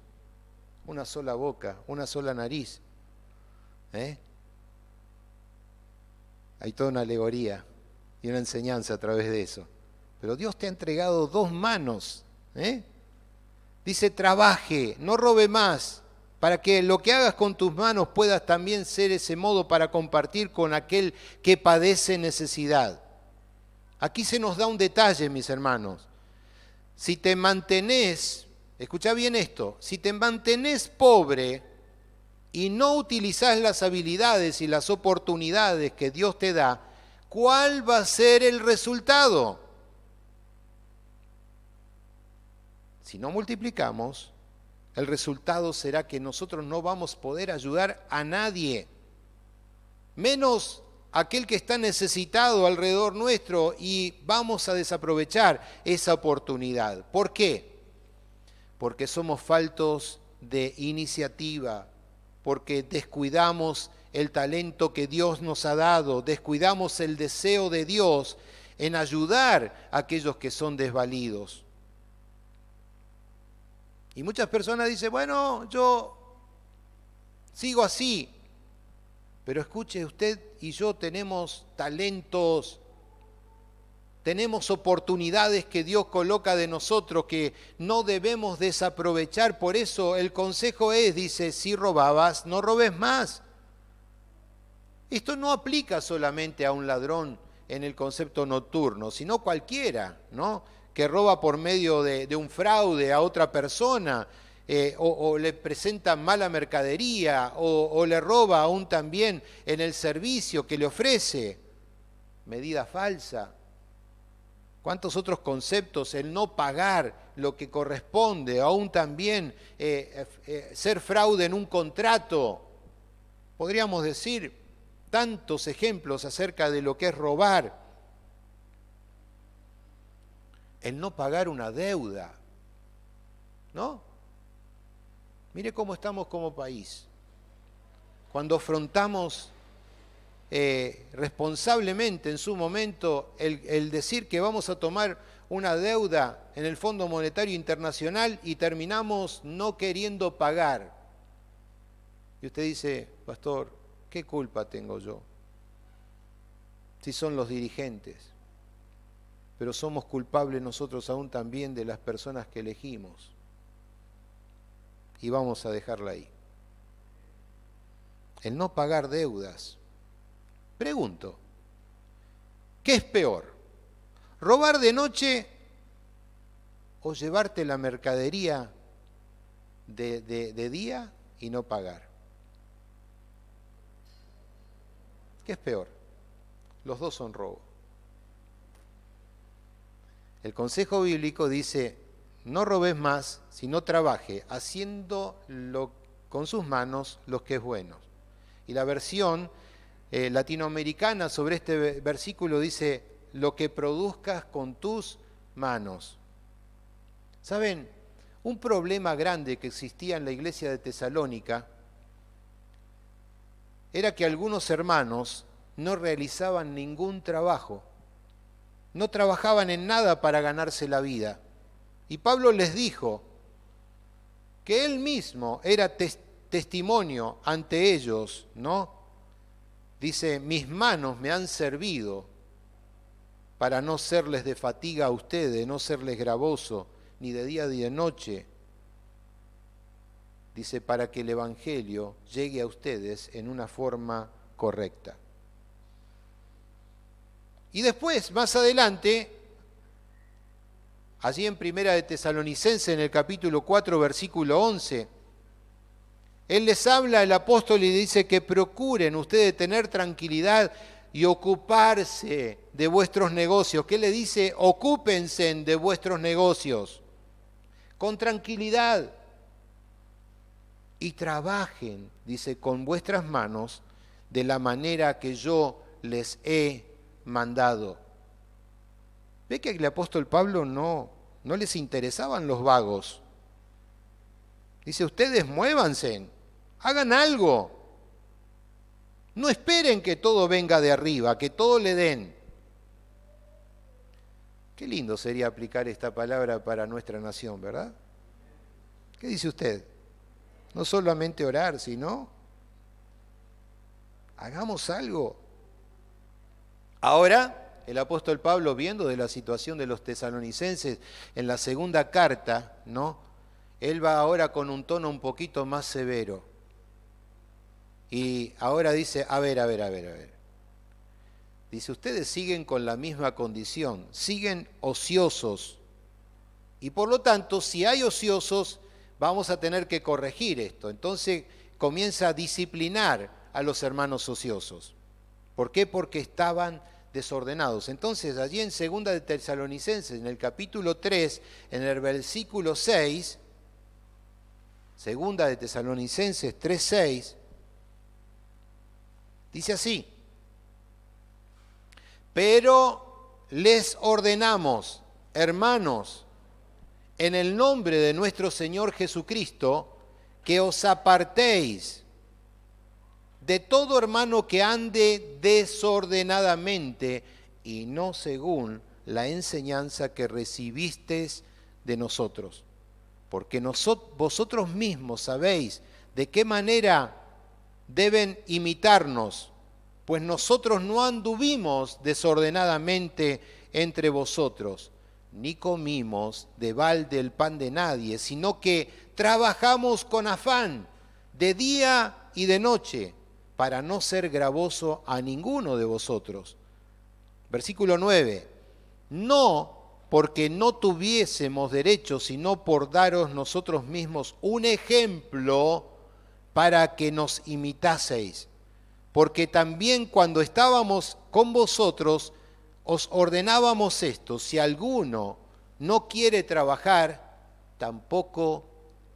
[SPEAKER 1] Una sola boca, una sola nariz. Hay toda una alegoría y una enseñanza a través de eso. Pero Dios te ha entregado 2 manos. Dice, trabaje, no robe más, para que lo que hagas con tus manos puedas también ser ese modo para compartir con aquel que padece necesidad. Aquí se nos da un detalle, mis hermanos. Si te mantenés, escucha bien esto, si te mantenés pobre y no utilizás las habilidades y las oportunidades que Dios te da, ¿cuál va a ser el resultado? Si no multiplicamos, el resultado será que nosotros no vamos a poder ayudar a nadie, menos aquel que está necesitado alrededor nuestro, y vamos a desaprovechar esa oportunidad. ¿Por qué? Porque somos faltos de iniciativa, porque descuidamos el talento que Dios nos ha dado, descuidamos el deseo de Dios en ayudar a aquellos que son desvalidos. Y muchas personas dicen, bueno, yo sigo así. Pero escuche, usted y yo tenemos talentos, tenemos oportunidades que Dios coloca de nosotros que no debemos desaprovechar. Por eso el consejo es, dice, si robabas, no robes más. Esto no aplica solamente a un ladrón en el concepto nocturno, sino cualquiera, ¿no?, que roba por medio de un fraude a otra persona, o le presenta mala mercadería, o le roba aún también en el servicio que le ofrece, medida falsa. ¿Cuántos otros conceptos? El no pagar lo que corresponde, aún también ser fraude en un contrato. Podríamos decir tantos ejemplos acerca de lo que es robar. El no pagar una deuda, ¿no? Mire cómo estamos como país. Cuando afrontamos responsablemente en su momento el decir que vamos a tomar una deuda en el Fondo Monetario Internacional y terminamos no queriendo pagar. Y usted dice, pastor, ¿qué culpa tengo yo? Si son los dirigentes. Pero somos culpables nosotros aún también de las personas que elegimos. Y vamos a dejarla ahí. El no pagar deudas. Pregunto, ¿qué es peor? ¿Robar de noche o llevarte la mercadería de día y no pagar? ¿Qué es peor? Los dos son robo. El consejo bíblico dice, no robes más, sino trabaje, haciendo con sus manos lo que es bueno. Y la versión latinoamericana sobre este versículo dice, lo que produzcas con tus manos. ¿Saben? Un problema grande que existía en la iglesia de Tesalónica era que algunos hermanos no realizaban ningún trabajo. No trabajaban en nada para ganarse la vida. Y Pablo les dijo que él mismo era testimonio ante ellos, ¿no? Dice, mis manos me han servido para no serles de fatiga a ustedes, no serles gravoso, ni de día ni de noche. Dice, para que el Evangelio llegue a ustedes en una forma correcta. Y después, más adelante, allí en Primera de Tesalonicenses, en el capítulo 4, versículo 11, él les habla, el apóstol, y dice que procuren ustedes tener tranquilidad y ocuparse de vuestros negocios. ¿Qué le dice? Ocúpense de vuestros negocios con tranquilidad y trabajen, dice, con vuestras manos de la manera que yo les he mandado. ¿Ve que el apóstol Pablo no les interesaban los vagos? Dice, ustedes muévanse, hagan algo. No esperen que todo venga de arriba, que todo le den. Qué lindo sería aplicar esta palabra para nuestra nación, ¿verdad? ¿Qué dice usted? No solamente orar, sino hagamos algo. Ahora, el apóstol Pablo, viendo de la situación de los tesalonicenses en la segunda carta, ¿no? Él va ahora con un tono un poquito más severo. Y ahora dice, a ver. Dice, ustedes siguen con la misma condición, siguen ociosos. Y por lo tanto, si hay ociosos, vamos a tener que corregir esto. Entonces comienza a disciplinar a los hermanos ociosos. ¿Por qué? Porque estaban desordenados. Entonces, allí en Segunda de Tesalonicenses, en el capítulo 3, en el versículo 6, Segunda de Tesalonicenses 3:6, dice así, pero les ordenamos, hermanos, en el nombre de nuestro Señor Jesucristo, que os apartéis de todo hermano que ande desordenadamente y no según la enseñanza que recibisteis de nosotros. Porque vosotros mismos sabéis de qué manera deben imitarnos, pues nosotros no anduvimos desordenadamente entre vosotros, ni comimos de balde el pan de nadie, sino que trabajamos con afán de día y de noche, para no ser gravoso a ninguno de vosotros. Versículo 9. No porque no tuviésemos derecho, sino por daros nosotros mismos un ejemplo para que nos imitaseis. Porque también cuando estábamos con vosotros, os ordenábamos esto, si alguno no quiere trabajar, tampoco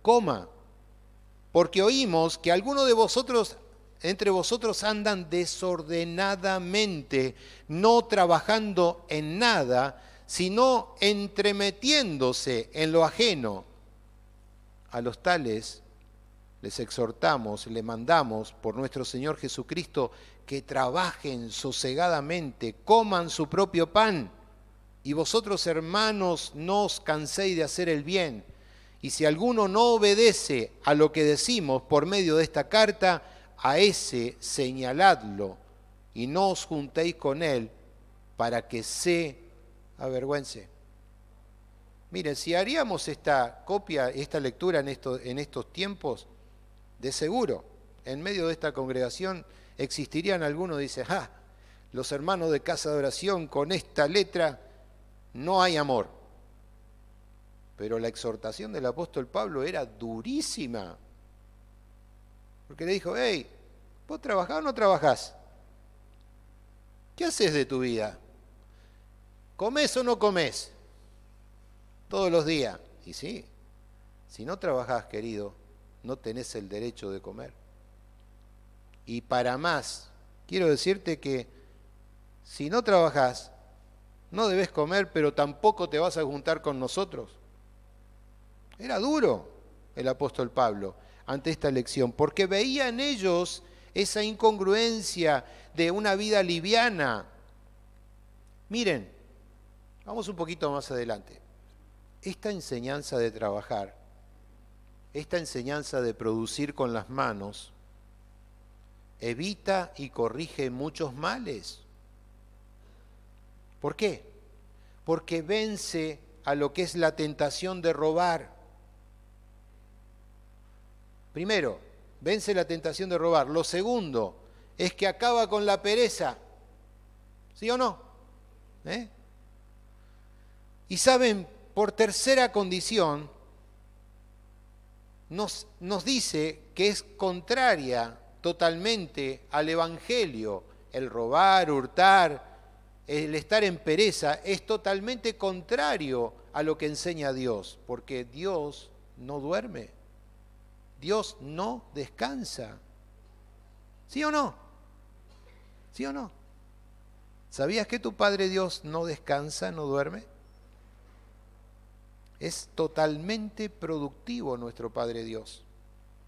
[SPEAKER 1] coma. Porque oímos que algunos de vosotros, entre vosotros, andan desordenadamente, no trabajando en nada, sino entremetiéndose en lo ajeno. A los tales les exhortamos, le mandamos por nuestro Señor Jesucristo que trabajen sosegadamente, coman su propio pan. Y vosotros, hermanos, no os canséis de hacer el bien. Y si alguno no obedece a lo que decimos por medio de esta carta, a ese señaladlo y no os juntéis con él para que se avergüence. Miren, si haríamos esta copia, esta lectura en estos tiempos, de seguro, en medio de esta congregación existirían algunos que dicen, los hermanos de casa de oración con esta letra no hay amor. Pero la exhortación del apóstol Pablo era durísima. Porque le dijo, hey, ¿vos trabajás o no trabajás? ¿Qué haces de tu vida? ¿Comés o no comés? Todos los días. Y sí, si no trabajás, querido, no tenés el derecho de comer. Y para más, quiero decirte que si no trabajás, no debes comer, pero tampoco te vas a juntar con nosotros. Era duro el apóstol Pablo ante esta lección, porque veía en ellos esa incongruencia de una vida liviana. Miren, vamos un poquito más adelante. Esta enseñanza de trabajar, esta enseñanza de producir con las manos, evita y corrige muchos males. ¿Por qué? Porque vence a lo que es la tentación de robar. Primero, vence la tentación de robar. Lo segundo es que acaba con la pereza. ¿Sí o no? Y saben, por tercera condición, nos dice que es contraria totalmente al Evangelio. El robar, hurtar, el estar en pereza es totalmente contrario a lo que enseña Dios, porque Dios no duerme, Dios no descansa. ¿Sí o no? ¿Sí o no? ¿Sabías que tu Padre Dios no descansa, no duerme? Es totalmente productivo nuestro Padre Dios,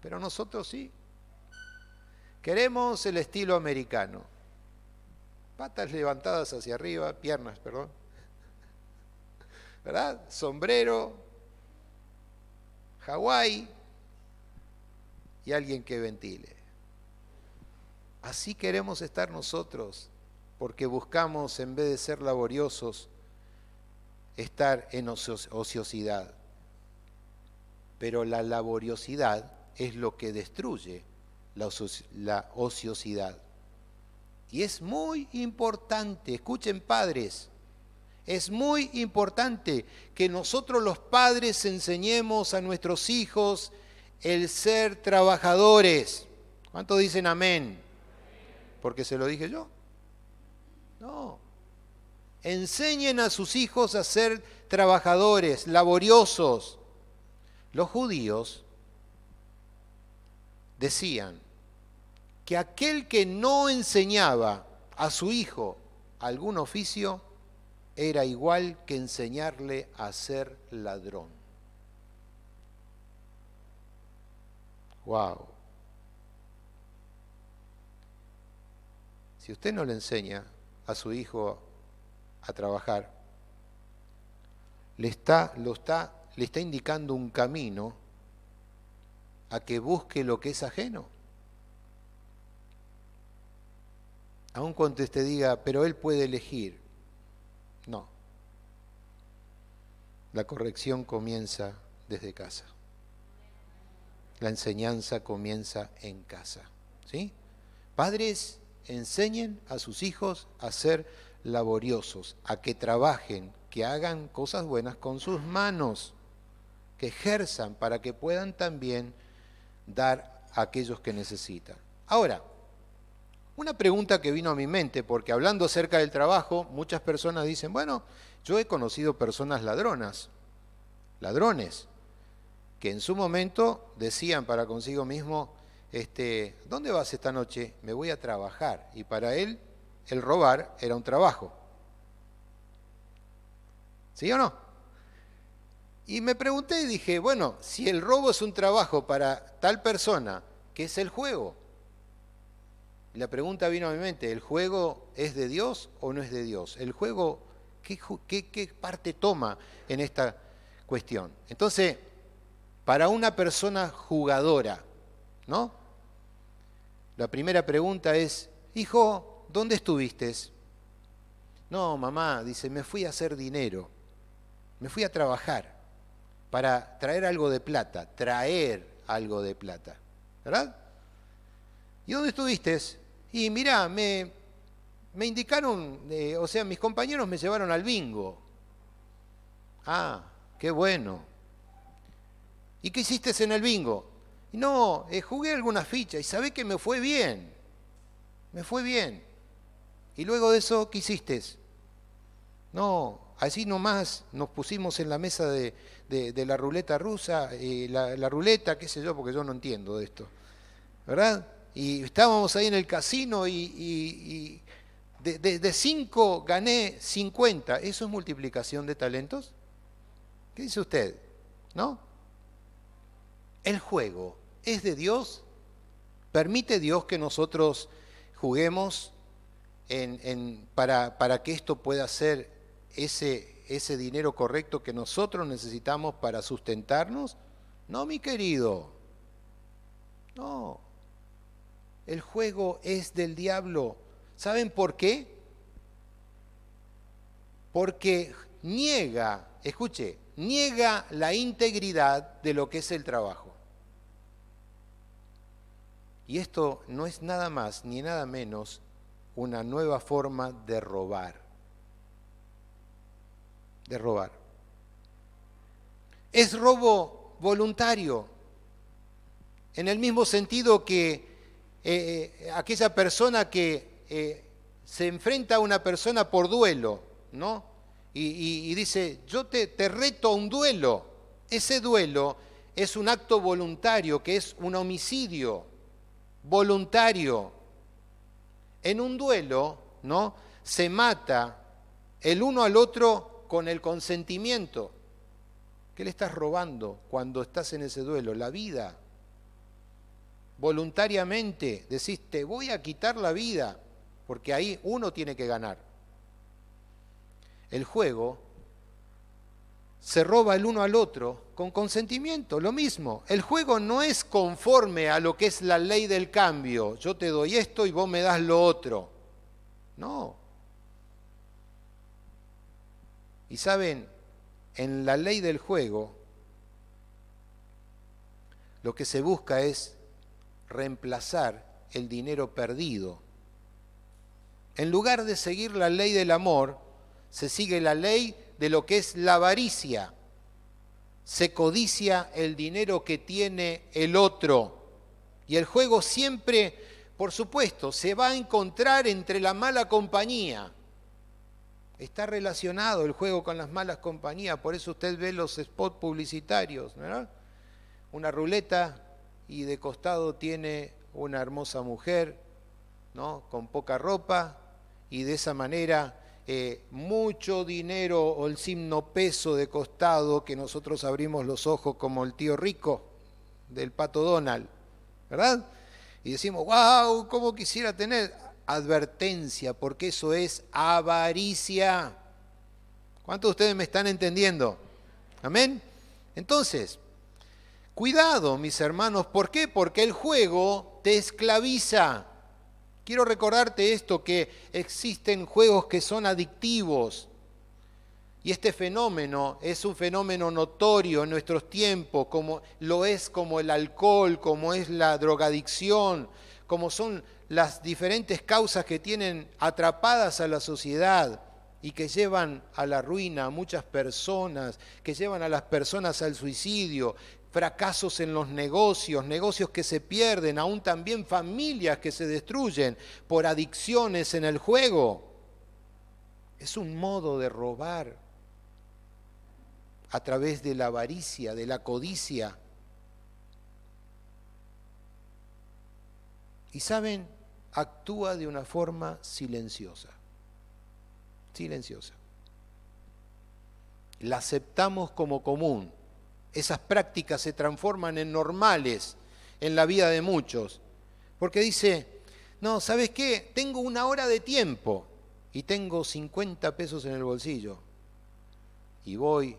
[SPEAKER 1] pero nosotros sí. Queremos el estilo americano. Patas levantadas hacia arriba, piernas, perdón. ¿Verdad? Sombrero, Hawái y alguien que ventile. Así queremos estar nosotros, porque buscamos, en vez de ser laboriosos, estar en ociosidad. Pero la laboriosidad es lo que destruye la ociosidad. Y es muy importante, escuchen padres, es muy importante que nosotros los padres enseñemos a nuestros hijos el ser trabajadores. ¿Cuántos dicen amén? ¿Porque se lo dije yo? No. Enseñen a sus hijos a ser trabajadores, laboriosos. Los judíos decían que aquel que no enseñaba a su hijo algún oficio era igual que enseñarle a ser ladrón. ¡Wow! Si usted no le enseña a su hijo a trabajar, le está indicando un camino a que busque lo que es ajeno. Aun cuando usted diga, pero él puede elegir. No. La corrección comienza desde casa. La enseñanza comienza en casa. ¿Sí? Padres, enseñen a sus hijos a ser laboriosos, a que trabajen, que hagan cosas buenas con sus manos, que ejerzan para que puedan también dar a aquellos que necesitan. Ahora, Una pregunta que vino a mi mente, porque hablando acerca del trabajo, muchas personas dicen, bueno, yo he conocido personas ladronas, ladrones, que en su momento decían para consigo mismo, ¿dónde vas esta noche? Me voy a trabajar. Y para él, el robar era un trabajo. ¿Sí o no? Y me pregunté y dije, bueno, si el robo es un trabajo para tal persona, ¿qué es el juego? Y la pregunta vino a mi mente, ¿el juego es de Dios o no es de Dios? ¿El juego qué parte toma en esta cuestión? Entonces, para una persona jugadora, ¿no? La primera pregunta es, hijo, ¿dónde estuviste? No, mamá, dice, me fui a hacer dinero, me fui a trabajar para traer algo de plata, ¿verdad? ¿Y dónde estuviste? Y mirá, me indicaron, o sea, mis compañeros me llevaron al bingo. Ah, qué bueno. ¿Y qué hiciste en el bingo? No, jugué algunas fichas y sabés que me fue bien. Me fue bien. Y luego de eso, ¿qué hiciste? No, así nomás nos pusimos en la mesa de la ruleta rusa, la ruleta, qué sé yo, porque yo no entiendo de esto, ¿verdad? Y estábamos ahí en el casino y de 5 gané 50. ¿Eso es multiplicación de talentos? ¿Qué dice usted? ¿No? El juego es de Dios. ¿Permite Dios que nosotros juguemos para que esto pueda ser ese dinero correcto que nosotros necesitamos para sustentarnos? No, mi querido. No. El juego es del diablo. ¿Saben por qué? Porque niega la integridad de lo que es el trabajo. Y esto no es nada más ni nada menos una nueva forma de robar. De robar. Es robo voluntario, en el mismo sentido que aquella persona que se enfrenta a una persona por duelo, ¿no? Y dice, yo te reto a un duelo. Ese duelo es un acto voluntario, que es un homicidio voluntario. En un duelo, ¿no? Se mata el uno al otro con el consentimiento. ¿Qué le estás robando cuando estás en ese duelo? La vida. Voluntariamente decís, te voy a quitar la vida, porque ahí uno tiene que ganar. El juego se roba el uno al otro con consentimiento, lo mismo. El juego no es conforme a lo que es la ley del cambio. Yo te doy esto y vos me das lo otro. No. Y saben, en la ley del juego, lo que se busca es reemplazar el dinero perdido. En lugar de seguir la ley del amor, se sigue la ley de lo que es la avaricia. Se codicia el dinero que tiene el otro. Y el juego siempre, por supuesto, se va a encontrar entre la mala compañía. Está relacionado el juego con las malas compañías, por eso usted ve los spots publicitarios, ¿verdad? Una ruleta y de costado tiene una hermosa mujer, ¿no? Con poca ropa, y de esa manera mucho dinero o el signo peso de costado, que nosotros abrimos los ojos como el tío rico del Pato Donald, ¿verdad? Y decimos, wow, ¿cómo quisiera tener? Advertencia, porque eso es avaricia. ¿Cuántos de ustedes me están entendiendo? ¿Amén? Entonces, cuidado, mis hermanos. ¿Por qué? Porque el juego te esclaviza. Quiero recordarte esto, que existen juegos que son adictivos. Y este fenómeno es un fenómeno notorio en nuestros tiempos, como lo es como el alcohol, como es la drogadicción, como son las diferentes causas que tienen atrapadas a la sociedad y que llevan a la ruina a muchas personas, que llevan a las personas al suicidio, fracasos en los negocios, negocios que se pierden, aún también familias que se destruyen por adicciones en el juego. Es un modo de robar a través de la avaricia, de la codicia. Y saben, actúa de una forma silenciosa. Silenciosa. La aceptamos como común. Esas prácticas se transforman en normales en la vida de muchos. Porque dice, no, ¿sabes qué? Tengo 1 hora de tiempo y tengo 50 pesos en el bolsillo. Y voy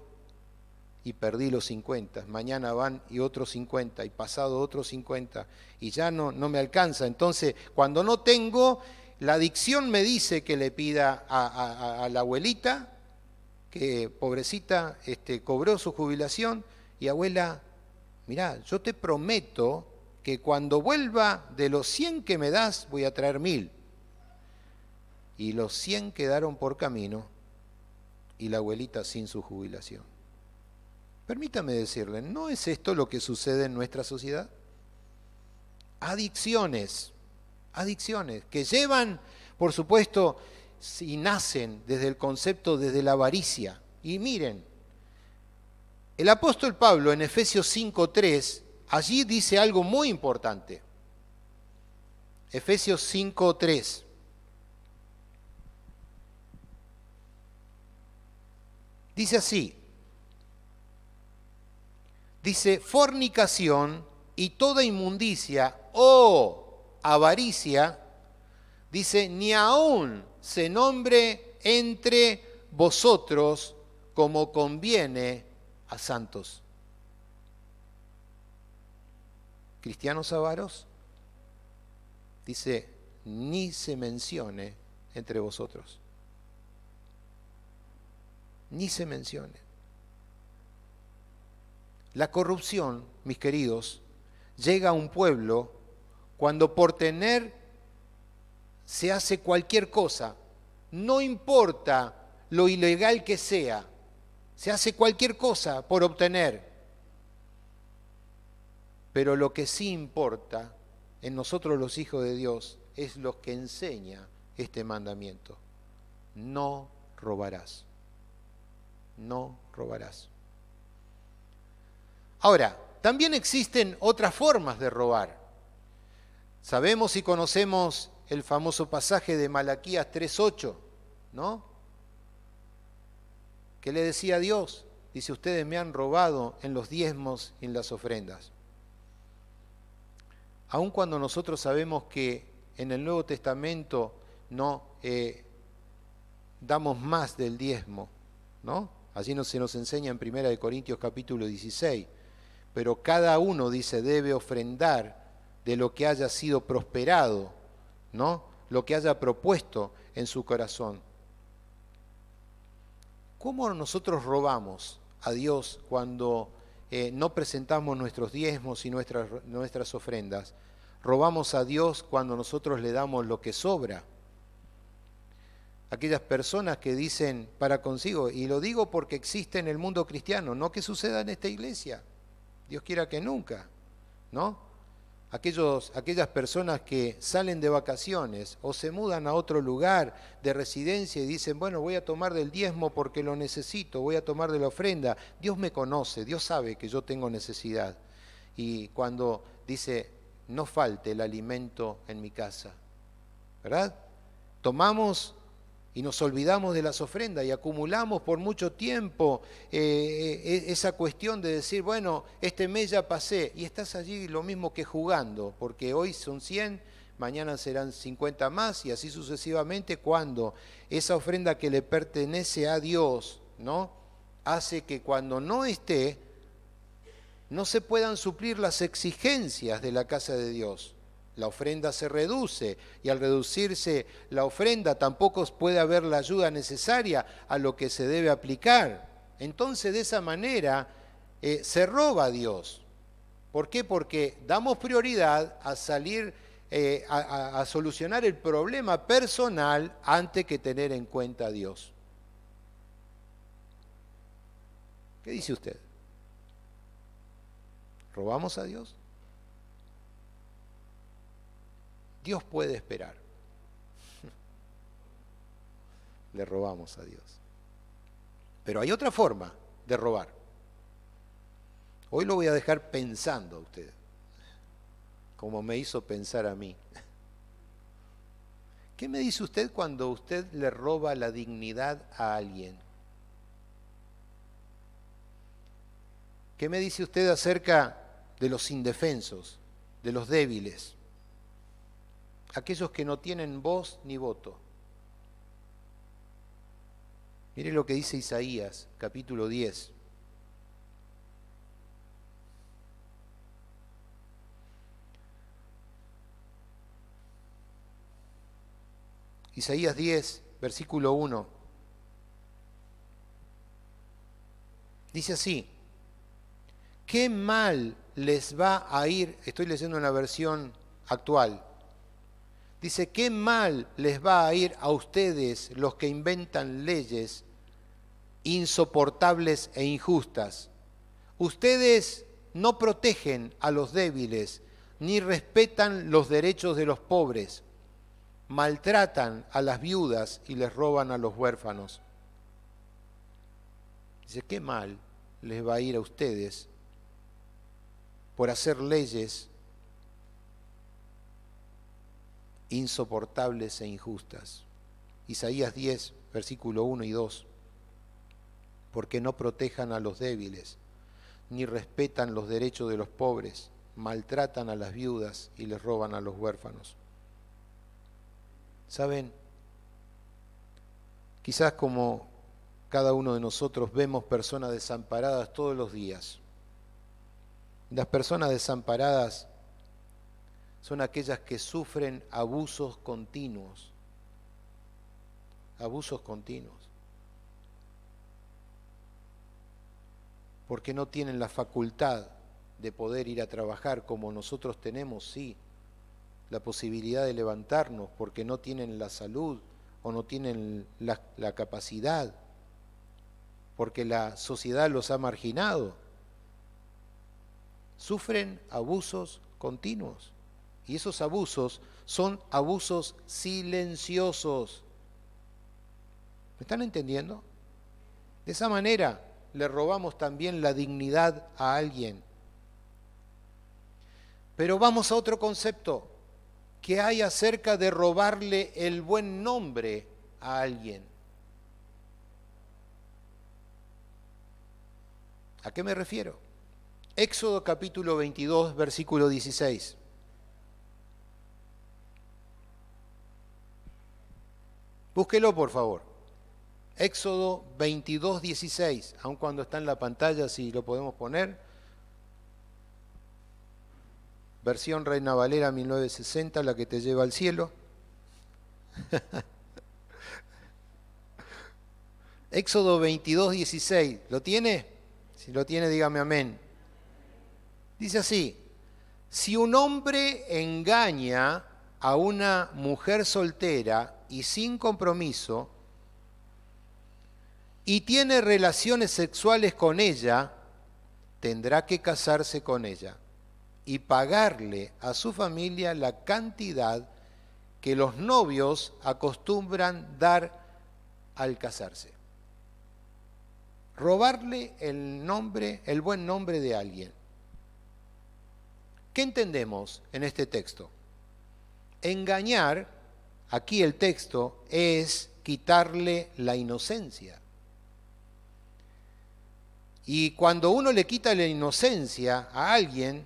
[SPEAKER 1] y perdí los 50. Mañana van y otros 50 y pasado otros 50 y ya no me alcanza. Entonces, cuando no tengo, la adicción me dice que le pida a la abuelita, que pobrecita cobró su jubilación, y abuela, mirá, yo te prometo que cuando vuelva de los 100 que me das, voy a traer 1000. Y los 100 quedaron por camino y la abuelita sin su jubilación. Permítame decirle, ¿no es esto lo que sucede en nuestra sociedad? Adicciones que llevan, por supuesto, y nacen desde el concepto, desde la avaricia. Y miren, el apóstol Pablo en Efesios 5:3, allí dice algo muy importante. Efesios 5:3. Dice así, dice, fornicación y toda inmundicia o avaricia, dice, ni aún se nombre entre vosotros como conviene a santos. Cristianos avaros, dice, ni se mencione entre vosotros. Ni se mencione. La corrupción, mis queridos, llega a un pueblo cuando por tener se hace cualquier cosa, no importa lo ilegal que sea, se hace cualquier cosa por obtener. Pero lo que sí importa en nosotros los hijos de Dios es lo que enseña este mandamiento. No robarás. No robarás. Ahora, también existen otras formas de robar. Sabemos y conocemos el famoso pasaje de Malaquías 3:8, ¿no? ¿Qué le decía a Dios? Dice, ustedes me han robado en los diezmos y en las ofrendas. Aun cuando nosotros sabemos que en el Nuevo Testamento no damos más del diezmo, ¿no? Allí se nos enseña en 1 Corintios capítulo 16. Pero cada uno, dice, debe ofrendar de lo que haya sido prosperado, ¿no? Lo que haya propuesto en su corazón. ¿Cómo nosotros robamos a Dios cuando no presentamos nuestros diezmos y nuestras ofrendas? Robamos a Dios cuando nosotros le damos lo que sobra. Aquellas personas que dicen para consigo, y lo digo porque existe en el mundo cristiano, no que suceda en esta iglesia, Dios quiera que nunca, ¿no? Aquellas personas que salen de vacaciones o se mudan a otro lugar de residencia y dicen, bueno, voy a tomar del diezmo porque lo necesito, voy a tomar de la ofrenda. Dios me conoce, Dios sabe que yo tengo necesidad. Y cuando dice, no falte el alimento en mi casa, ¿verdad? Tomamos y nos olvidamos de las ofrendas y acumulamos por mucho tiempo esa cuestión de decir, bueno, este mes ya pasé, y estás allí lo mismo que jugando, porque hoy son 100, mañana serán 50 más, y así sucesivamente, cuando esa ofrenda que le pertenece a Dios, ¿no?, hace que cuando no esté, no se puedan suplir las exigencias de la casa de Dios. La ofrenda se reduce y al reducirse la ofrenda tampoco puede haber la ayuda necesaria a lo que se debe aplicar. Entonces de esa manera se roba a Dios. ¿Por qué? Porque damos prioridad a salir, a solucionar el problema personal antes que tener en cuenta a Dios. ¿Qué dice usted? robamos a Dios? Dios puede esperar. Le robamos a Dios. Pero hay otra forma de robar. Hoy lo voy a dejar pensando a usted, como me hizo pensar a mí. ¿Qué me dice usted cuando usted le roba la dignidad a alguien? ¿Qué me dice usted acerca de los indefensos, de los débiles, aquellos que no tienen voz ni voto? Mire lo que dice Isaías, capítulo 10. Isaías 10, versículo 1. Dice así: ¿qué mal les va a ir? Estoy leyendo una versión actual. Dice, ¿qué mal les va a ir a ustedes los que inventan leyes insoportables e injustas? Ustedes no protegen a los débiles, ni respetan los derechos de los pobres. Maltratan a las viudas y les roban a los huérfanos. Dice, ¿qué mal les va a ir a ustedes por hacer leyes insoportables e injustas? Isaías 10, versículo 1 y 2. Porque no protejan a los débiles, ni respetan los derechos de los pobres, maltratan a las viudas y les roban a los huérfanos. ¿Saben? Quizás como cada uno de nosotros vemos personas desamparadas todos los días. Las personas desamparadas son aquellas que sufren abusos continuos. Abusos continuos. Porque no tienen la facultad de poder ir a trabajar como nosotros tenemos, sí, la posibilidad de levantarnos, porque no tienen la salud o no tienen la capacidad, porque la sociedad los ha marginado. Sufren abusos continuos. Y esos abusos son abusos silenciosos. ¿Me están entendiendo? De esa manera le robamos también la dignidad a alguien. Pero vamos a otro concepto que hay acerca de robarle el buen nombre a alguien. ¿A qué me refiero? Éxodo capítulo 22, versículo 16. Búsquelo, por favor. Éxodo 22, 16, aun cuando está en la pantalla, si lo podemos poner. Versión Reina Valera 1960, la que te lleva al cielo. Éxodo 22, 16. ¿Lo tiene? Si lo tiene, dígame amén. Dice así: si un hombre engaña a una mujer soltera y sin compromiso y tiene relaciones sexuales con ella, tendrá que casarse con ella y pagarle a su familia la cantidad que los novios acostumbran dar al casarse. Robarle el nombre, el buen nombre de alguien. ¿Qué entendemos en este texto? Engañar, aquí el texto, es quitarle la inocencia. Y cuando uno le quita la inocencia a alguien,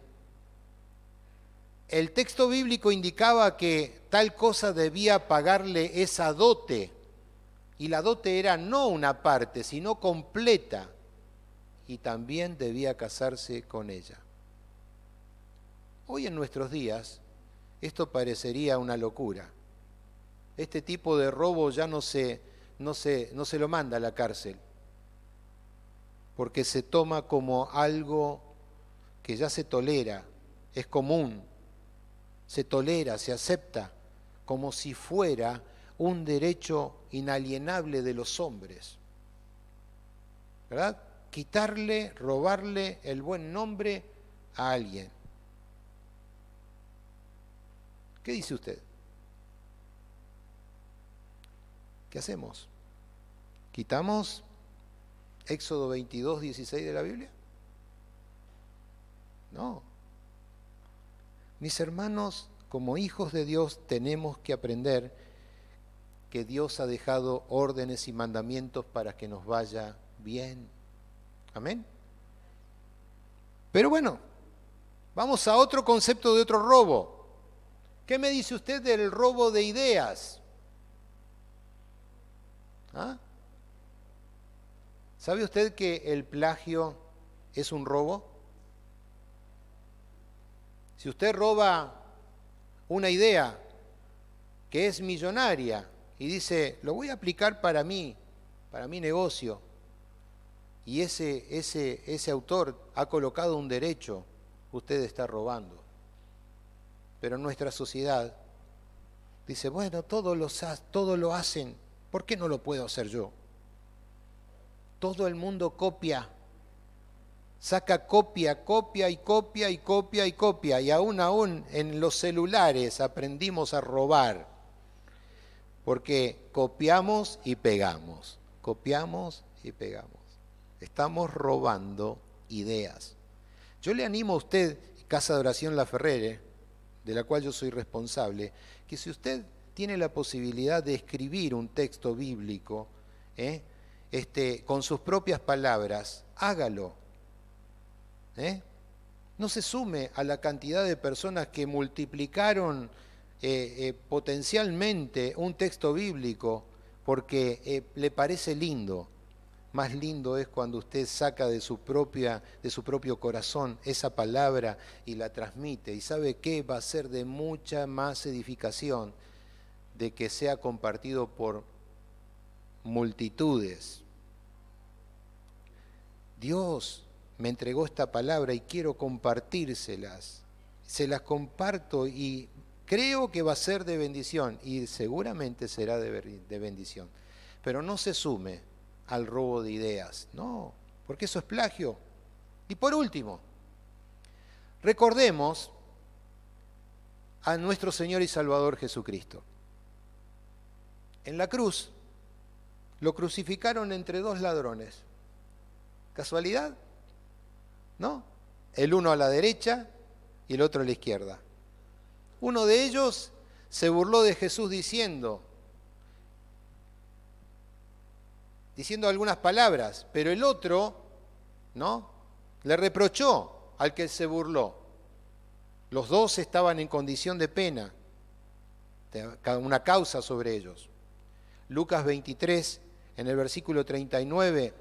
[SPEAKER 1] el texto bíblico indicaba que tal cosa debía pagarle esa dote. Y la dote era no una parte, sino completa. Y también debía casarse con ella. Hoy en nuestros días, esto parecería una locura. Este tipo de robo ya no se lo manda a la cárcel, porque se toma como algo que ya se tolera, es común, se tolera, se acepta, como si fuera un derecho inalienable de los hombres. ¿Verdad? Quitarle, robarle el buen nombre a alguien. ¿Qué dice usted? ¿Qué hacemos? ¿Quitamos Éxodo 22, 16 de la Biblia? No. Mis hermanos, como hijos de Dios tenemos que aprender que Dios ha dejado órdenes y mandamientos para que nos vaya bien. Amén. Pero bueno, vamos a otro concepto de otro robo. ¿Qué me dice usted del robo de ideas? ¿Ah? ¿Sabe usted que el plagio es un robo? Si usted roba una idea que es millonaria y dice, lo voy a aplicar para mí, para mi negocio, y ese autor ha colocado un derecho, usted está robando. Pero en nuestra sociedad dice, bueno, todo lo hacen, ¿por qué no lo puedo hacer yo? Todo el mundo copia, saca copia y copia y copia y copia, y aún en los celulares aprendimos a robar, porque copiamos y pegamos, copiamos y pegamos. Estamos robando ideas. Yo le animo a usted, Casa de Oración La Ferrere, de la cual yo soy responsable, que si usted tiene la posibilidad de escribir un texto bíblico, con sus propias palabras, hágalo. No se sume a la cantidad de personas que multiplicaron potencialmente un texto bíblico porque le parece lindo. Más lindo es cuando usted saca de su propio corazón esa palabra y la transmite. ¿Y sabe qué? Va a ser de mucha más edificación de que sea compartido por multitudes. Dios me entregó esta palabra y quiero compartírselas. Se las comparto y creo que va a ser de bendición y seguramente será de bendición. Pero no se sume al robo de ideas, no, porque eso es plagio. Y por último, recordemos a nuestro Señor y Salvador Jesucristo. En la cruz lo crucificaron entre dos ladrones. ¿Casualidad? ¿No? El uno a la derecha y el otro a la izquierda. Uno de ellos se burló de Jesús diciendo algunas palabras, pero el otro, ¿no?, le reprochó al que se burló. Los dos estaban en condición de pena, una causa sobre ellos. Lucas 23, en el versículo 39,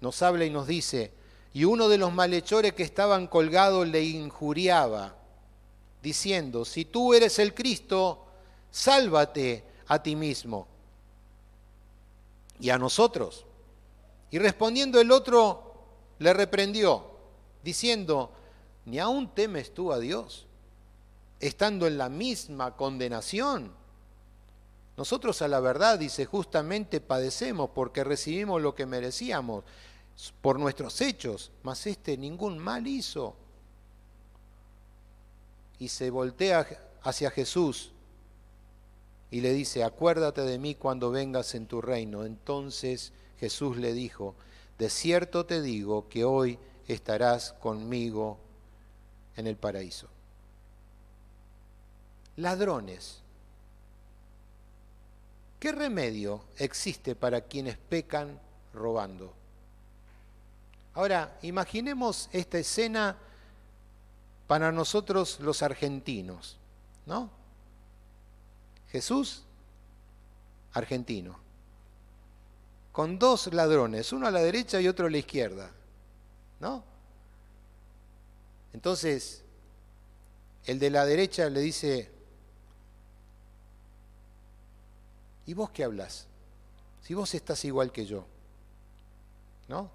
[SPEAKER 1] nos habla y nos dice, y uno de los malhechores que estaban colgados le injuriaba, diciendo, si tú eres el Cristo, sálvate a ti mismo y a nosotros. Y respondiendo el otro, le reprendió, diciendo, ¿ni aún temes tú a Dios, estando en la misma condenación? Nosotros a la verdad, dice, justamente padecemos porque recibimos lo que merecíamos por nuestros hechos, mas este ningún mal hizo. Y se voltea hacia Jesús y le dice, acuérdate de mí cuando vengas en tu reino. Entonces Jesús le dijo, de cierto te digo que hoy estarás conmigo en el paraíso. Ladrones. ¿Qué remedio existe para quienes pecan robando? Ahora, imaginemos esta escena para nosotros los argentinos, ¿no? Jesús, argentino, con dos ladrones, uno a la derecha y otro a la izquierda, ¿no? Entonces, el de la derecha le dice, ¿y vos qué hablas? Si vos estás igual que yo, ¿no?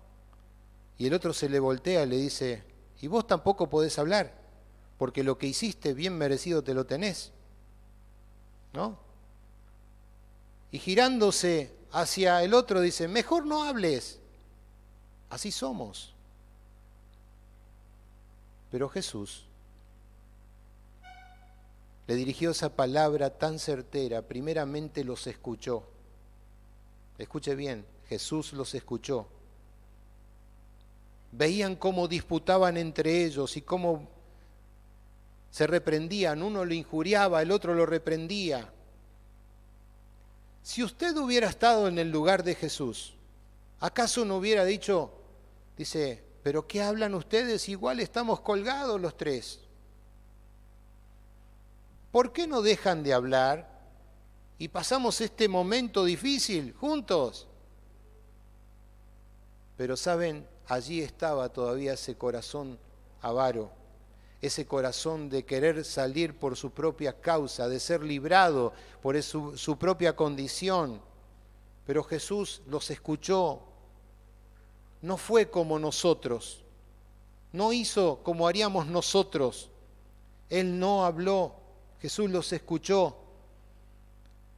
[SPEAKER 1] Y el otro se le voltea y le dice, y vos tampoco podés hablar, porque lo que hiciste bien merecido te lo tenés, ¿no? Y girándose hacia el otro dice, mejor no hables, así somos. Pero Jesús le dirigió esa palabra tan certera. Primeramente los escuchó. Escuche bien, Jesús los escuchó. Veían cómo disputaban entre ellos y cómo se reprendían. Uno lo injuriaba, el otro lo reprendía. Si usted hubiera estado en el lugar de Jesús, ¿acaso no hubiera dicho, dice, pero qué hablan ustedes? Igual estamos colgados los tres. ¿Por qué no dejan de hablar y pasamos este momento difícil juntos? Pero saben, allí estaba todavía ese corazón avaro, ese corazón de querer salir por su propia causa, de ser librado por su propia condición. Pero Jesús los escuchó. No fue como nosotros, no hizo como haríamos nosotros. Él no habló, Jesús los escuchó.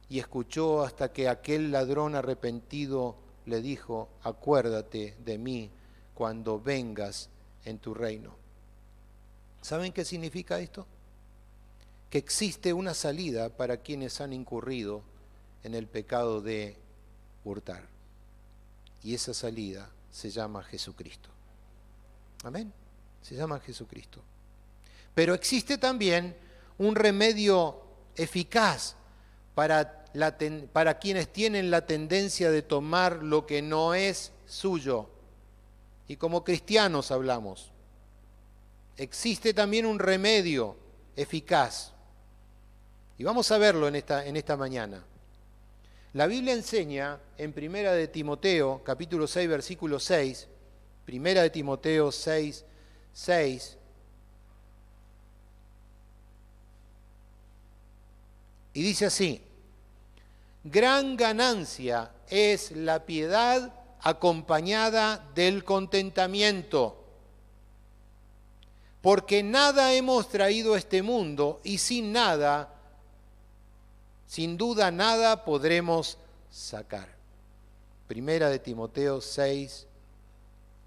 [SPEAKER 1] Y escuchó hasta que aquel ladrón arrepentido le dijo, acuérdate de mí cuando vengas en tu reino. ¿Saben qué significa esto? Que existe una salida para quienes han incurrido en el pecado de hurtar. Y esa salida se llama Jesucristo. Amén. Se llama Jesucristo. Pero existe también un remedio eficaz para quienes tienen la tendencia de tomar lo que no es suyo. Y como cristianos hablamos. Existe también un remedio eficaz. Y vamos a verlo en esta mañana. La Biblia enseña en Primera de Timoteo, capítulo 6, versículo 6, Primera de Timoteo 6, 6, y dice así, gran ganancia es la piedad acompañada del contentamiento, porque nada hemos traído a este mundo y sin duda nada podremos sacar. Primera de Timoteo 6,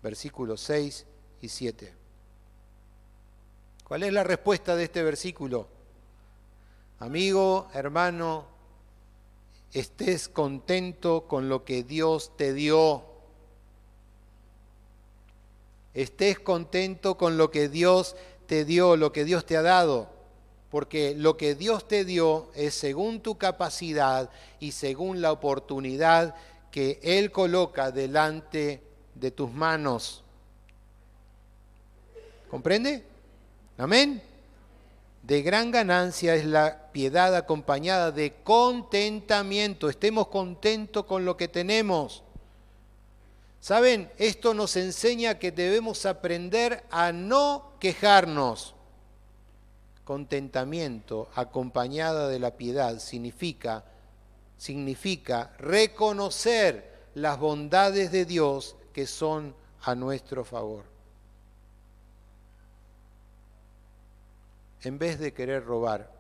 [SPEAKER 1] versículos 6 y 7. ¿Cuál es la respuesta de este versículo? Amigo, hermano, estés contento con lo que Dios te dio. Estés contento con lo que Dios te dio, lo que Dios te ha dado. Porque lo que Dios te dio es según tu capacidad y según la oportunidad que Él coloca delante de tus manos. ¿Comprende? Amén. De gran ganancia es la piedad acompañada de contentamiento. Estemos contentos con lo que tenemos. ¿Saben? Esto nos enseña que debemos aprender a no quejarnos. Contentamiento acompañada de la piedad significa reconocer las bondades de Dios que son a nuestro favor. En vez de querer robar,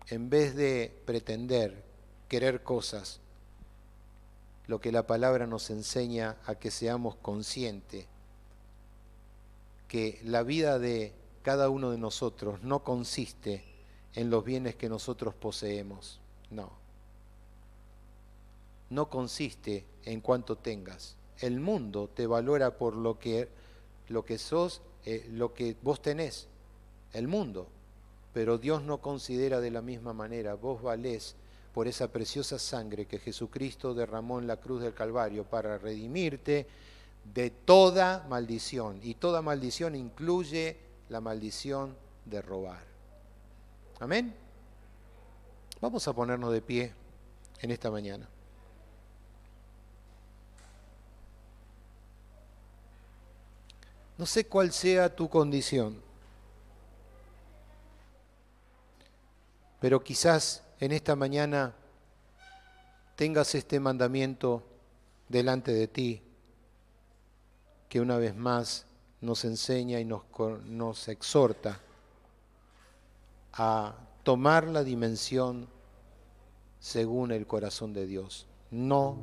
[SPEAKER 1] en vez de pretender querer cosas, lo que la palabra nos enseña a que seamos conscientes que la vida de cada uno de nosotros no consiste en los bienes que nosotros poseemos, no consiste en cuánto tengas. El mundo te valora por lo que sos, lo que vos tenés, el mundo, pero Dios no considera de la misma manera. Vos valés por esa preciosa sangre que Jesucristo derramó en la cruz del Calvario para redimirte de toda maldición, y toda maldición incluye la maldición de robar. Amén. Vamos a ponernos de pie en esta mañana. No sé cuál sea tu condición, pero quizás en esta mañana tengas este mandamiento delante de ti, que una vez más nos enseña y nos exhorta a tomar la dimensión según el corazón de Dios. No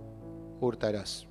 [SPEAKER 1] hurtarás.